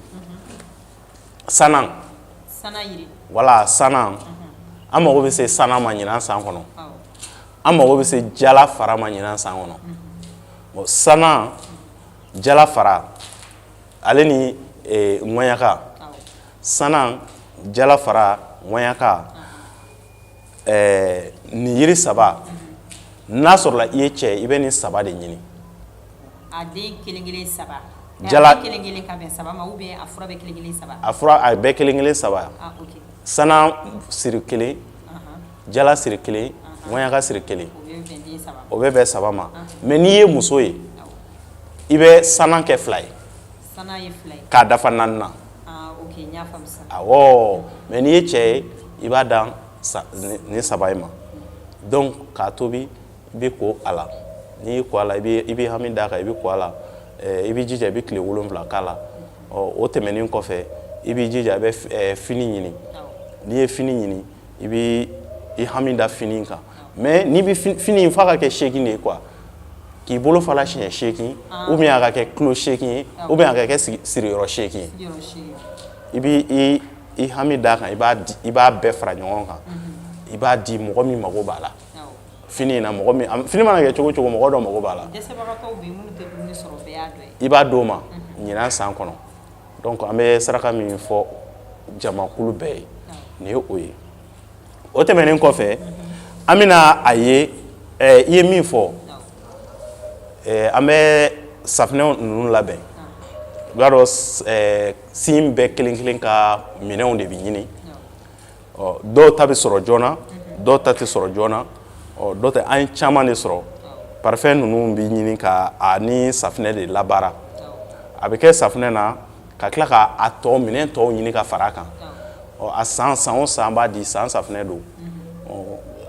sanan wala sanan an mago bɛ se sanan ma ɲinan san kɔnɔ an mago bɛ se jala fara ma ɲinan san kɔnɔ sanan jala fara ale ni ŋɔɲaka sanan jala fara ŋɔɲaka nin yiri saba n'a sɔrɔla i ye cɛ i bɛ nin saba de ɲini a den kelen kelen saba jala kelen kelen ka bɛn saba ma ou bien a fura bɛ kelen kelen saba a fura a bɛɛ kelen kelen saba sanan siri kelen jala siri kelen ŋɔɲaka siri kelen o bɛ bɛn saba ma mais n'i ye muso ye i bɛ sanan kɛ fila ye k'a dafa naani na awɔ mais n'i ye cɛ ye i b'a dan ni saba ye ma donc k'a tobi i bɛ ko a la n'i y'i ko a la i bɛ hami d'a kan i bɛ ko a la i b'i jija i bɛ tile 7 k'a la o tɛmɛnen kɔfɛ i b'i jija i bɛ fini ɲini n'i ye fini ɲini i bɛ i hami da fini in kan mais n'i bɛ fini in f'a ka kɛ 8 de ye quoi k'i bolo fala siɲɛ 8 ou bien a ka kɛ kilo 8 ye ou bien a ka kɛ siriyɔrɔ 8 ye i b'i i hami d'a kan i b'a bɛɛ fara ɲɔgɔn kan i b'a di mɔgɔ min mago b'a la fini in na mɔgɔ min fini mana kɛ cogo o cogo mɔgɔ dɔ mago b'a la i b'a d'o ma ɲinan san kɔnɔ donc an bɛ saraka min fɔ jamakulu bɛɛ ye nin ye o ye o tɛmɛnen kɔfɛ an bɛna a ye i ye min fɔ an bɛ safinɛ ninnu labɛn i b'a dɔn sin bɛɛ kelen kelen ka minɛnw de bɛ ɲini dɔw ta bɛ sɔrɔ joona dɔw ta tɛ sɔrɔ joona dɔw tɛ an ye caman de sɔrɔ parfɛn ninnu bɛ ɲini ka a ni safinɛ de labaara a bɛ kɛ safinɛ na ka tila ka a tɔ minɛn tɔw ɲini ka fara a kan a san o san an b'a di san safinɛ don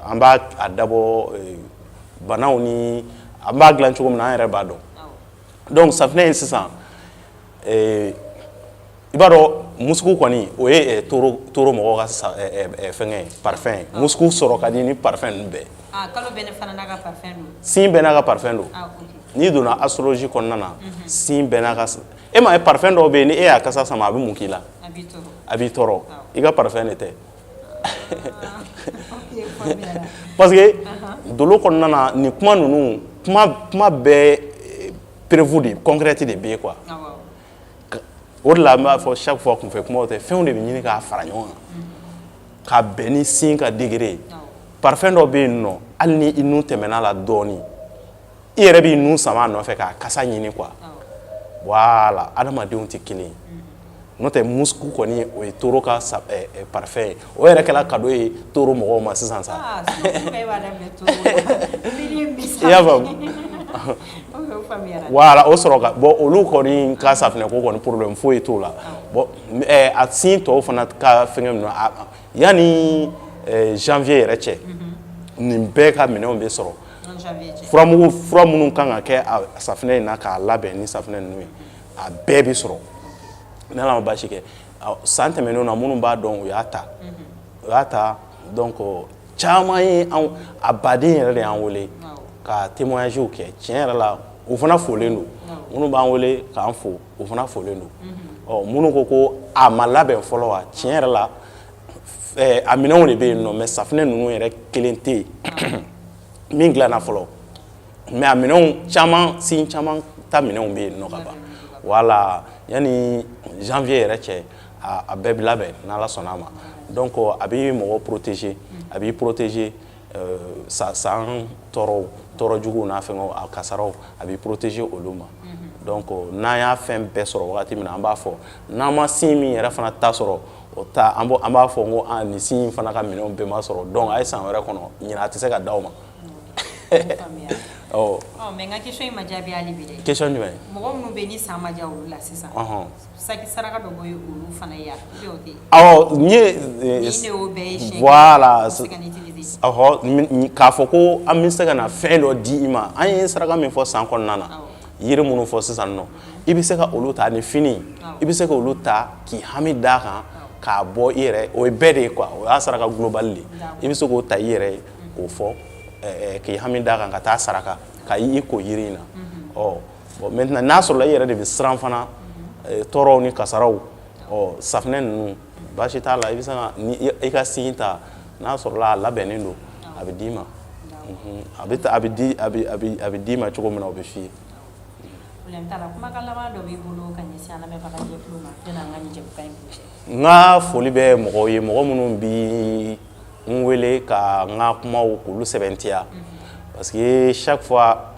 an b'a dabɔ banaw ni an b'a dilan cogo min na an yɛrɛ b'a dɔn donc safinɛ in sisan i b'a dɔn musuku kɔni o ye toro mɔgɔw ka fɛngɛ parfɛn ye musuku sɔrɔ ka di ni parfɛn ninnu bɛɛ kalo bɛɛ fana n'a ka parfɛn don sin bɛɛ n'a ka parfɛn don n'i donna astrologie kɔnɔna na sin bɛɛ n'a ka e ma ye parfɛn dɔw bɛ yen ni e y'a kasa sama a bɛ mun k'i la a b'i tɔɔrɔ i ka parfɛn de tɛ parce que dolo kɔnɔna na nin kuma ninnu kuma bɛɛ prévu de concrète de bɛ yen quoi o de la an b'a fɔ chaque fois kunfɛ kumaw tɛ fɛnw de bɛ ɲini k'a fara ɲɔgɔn kan ka bɛn ni sin ka degré ye parfɛn dɔ bɛ yen nɔ hali ni i nun tɛmɛna la dɔɔni i yɛrɛ b'i nun sama a nɔfɛ k'a kasa ɲini quoi voilà adamadenw tɛ kelen ye n'o tɛ musku kɔni o ye toro ka parfum ye o yɛrɛ kɛla cadeau ye toro mɔgɔw ma sisan sa i y'a faamu voilà o sɔrɔ ka bon olu kɔni ka safinɛ ko kɔni problème foyi t'o la bon a sin tɔw fana ka fɛngɛ ninnu yanni janvier yɛrɛ cɛ nin bɛɛ ka minɛnw bɛ sɔrɔ fura minnu kan ka kɛ a safinɛ in na k'a labɛn ni safinɛ ninnu ye a bɛɛ bɛ sɔrɔ ni Ala ma baasi kɛ san tɛmɛnenw na minnu b'a dɔn u y'a ta donc caman ye a baden yɛrɛ de y'an wele ka témoignages kɛ tiɲɛ yɛrɛ la u fana folen don minnu b'an wele k'an fo u fana folen don minnu ko a ma labɛn fɔlɔ wa tiɲɛ yɛrɛ la a minɛnw de bɛ yen nɔ mais safinɛ ninnu yɛrɛ kelen tɛ yen min dilanna fɔlɔ mais a minɛnw caman sin caman ta minɛnw bɛ yen nɔ ka ban voilà yanni janvier yɛrɛ cɛ a bɛɛ bɛ labɛn n'Ala sɔnn'a ma donc a b'i mɔgɔ protéger a b'i protéger san tɔɔrɔ juguw n'a fɛngɛw a kasaraw a b'i protéger olu ma donc n'an y'a fɛn bɛɛ sɔrɔ wagati min na an b'a fɔ n'an ma sin min yɛrɛ fana ta sɔrɔ o ta an b'a fɔ ko nin sin fana ka minɛnw bɛɛ ma sɔrɔ donc a ye san wɛrɛ kɔnɔ ɲinɛ a tɛ se ka d'aw ma mais nka question in ma jaabi hali bi dɛ question jumɛn mɔgɔ minnu bɛ ni san ma diya olu la sisan saraka dɔ bɔ olu fana ye o tɛ awɔ n ye voilà k'a fɔ ko an bɛ se ka na fɛn dɔ di i ma an ye saraka min fɔ san kɔnɔna na yiri minnu fɔ sisan nɔ i bɛ se ka olu ta ni fini i bɛ se ka olu ta k'i hami d'a kan k'a bɔ i yɛrɛ o ye bɛɛ de ye quoi o y'a saraka global de i bɛ se k'o ta i yɛrɛ ye k'o fɔ k'i hami d'a kan ka taa saraka ka i ko yiri in na bon maintenant n'a sɔrɔla i yɛrɛ de bɛ siran fana tɔɔrɔw ni kasaraw safinɛ ninnu baasi t'a la i bɛ se ka ni i ka sin ta n'a sɔrɔla a labɛnnen don a bɛ d'i ma a bɛ d'i ma cogo min na o bɛ f'i ye. kumakan laban dɔ b'i bolo ka ɲɛsin an lamɛnbagajɛkulu ma yanni an ka nin jɛmukan in kuncɛ. n ka foli bɛ mɔgɔw ye mɔgɔ minnu bi n wele ka n ka kumaw k'olu sɛbɛntiya parce que chaque fois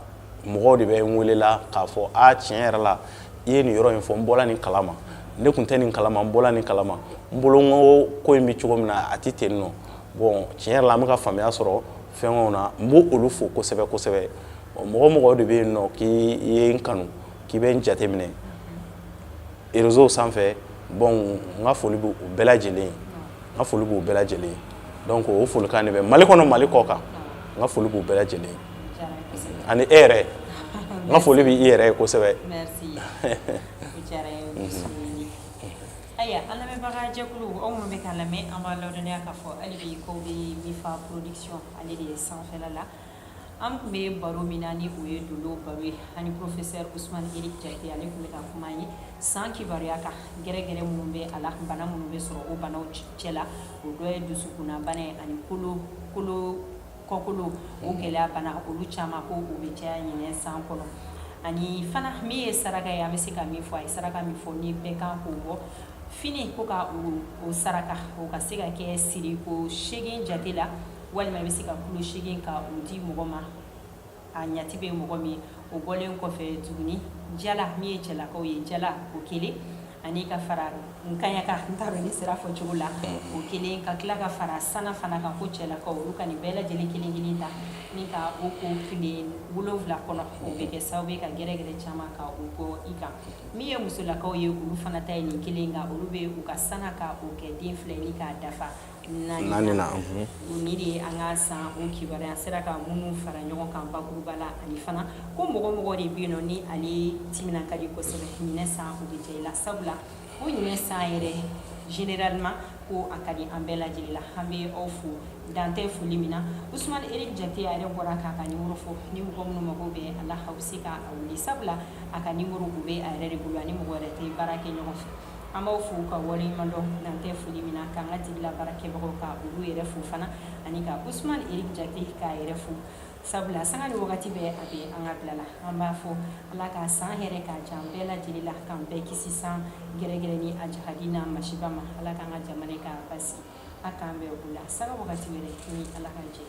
mɔgɔw de bɛ n welela k'a fɔ tiɲɛ yɛrɛ la i ye nin yɔrɔ in fɔ n bɔla nin kalama ne tun tɛ nin kalama n bɔla nin kalama n bolo n ko ko in bɛ cogo min na a tɛ ten nɔ bon tiɲɛ yɛrɛ la an bɛ ka faamuya sɔrɔ fɛngɛw na n b'o olu fo kosɛbɛ kosɛbɛ mɔgɔ de bɛ yen nɔ k'i ye n kanu k'i bɛ n jateminɛ réseau sanfɛ bon n ka foli b'u bɛɛ lajɛlen ye n ka foli b'u bɛɛ lajɛlen ye donc o folikan de bɛ Mali kɔnɔ Mali kɔ kan n ka foli b'u bɛɛ lajɛlen ye ani e yɛrɛ n ka foli bɛ i yɛrɛ ye kosɛbɛ. Merci o diyara n ye ayiwa an lamɛnbagajɛkulu aw minnu bɛ k'a lamɛn an b'a ladɔnniya k'a fɔ hali bi ko bɛ Mifa production ale de ye sanfɛla la an tun bɛ baro min na ni o ye Dolo baro ye ani professeur Ousmane Eri Jayite ale tun bɛ ka kuma ye san kibaruya kan gɛrɛgɛrɛ minnu bɛ a la bana minnu bɛ sɔrɔ o banaw cɛ la o dɔ ye dusukunna bana ye ani kɔkolo o gɛlɛya bana olu caman ko o bɛ caya ɲinɛ san kɔnɔ ani fana min ye saraka ye an bɛ se ka min fɔ a ye saraka min fɔ ni bɛɛ kan k'o bɔ fini ko ka o saraka o ka se ka kɛ siriko 8 jate la walima i bɛ se ka kilo 8 ka o di mɔgɔ ma a ɲati bɛ mɔgɔ min o bɔlen kɔfɛ tuguni jala min ye cɛlakaw ye jala o kelen ani ka fara nkaɲaka n t'a dɔn ni sera fɔ cogo la o kelen ka tila ka fara sana fana kan ko cɛlakaw olu ka nin bɛɛ lajɛlen kelen kelen ta ni ka o ko tile 7 kɔnɔ o bɛ kɛ sababu ye ka gɛrɛgɛrɛ caman ka o bɔ i kan min ye musolakaw ye olu fana ta ye nin kelen nka olu bɛ u ka sana ka o kɛ den filɛ ni k'a dafa naani na ni de ye an ka san o kibaruya an sera ka minnu fara ɲɔgɔn kan bakuruba la ani fana ko mɔgɔ de bɛ yen nɔ ni ale timina ka di kosɛbɛ ɲinɛ san o bɛ diya i la sabula o ɲinɛ san yɛrɛ généralement ko a ka di an bɛɛ lajɛlen la an bɛ aw fo dan tɛ foli min na Ousmane Eri Jayite a yɛrɛ bɔra k'a ka numéro fɔ ni mɔgɔ minnu mago bɛ a la aw bɛ se ka wuli sabula a ka numéro o bɛ a yɛrɛ de bolo ani mɔgɔ wɛrɛ tɛ baara kɛ ɲɔgɔn fɛ an b'aw fo ka waleɲuman dɔn dan tɛ foli min na k'an ka jigila baarakɛbagaw ka olu yɛrɛ fo fana ani ka Ousmane Eri Jayite k'a yɛrɛ fo sabula sanga ni wagati bɛɛ a bɛ an ka bila la an b'a fɔ ala ka san hɛrɛ k'a jan bɛɛ lajɛlen la k'an bɛɛ kisi san gɛrɛgɛrɛ ni a jahadi n'a masiba ma ala k'an ka jamana k'a basi a k'an bɛɛ o la sanga wagati wɛrɛ ni ala ka jɛ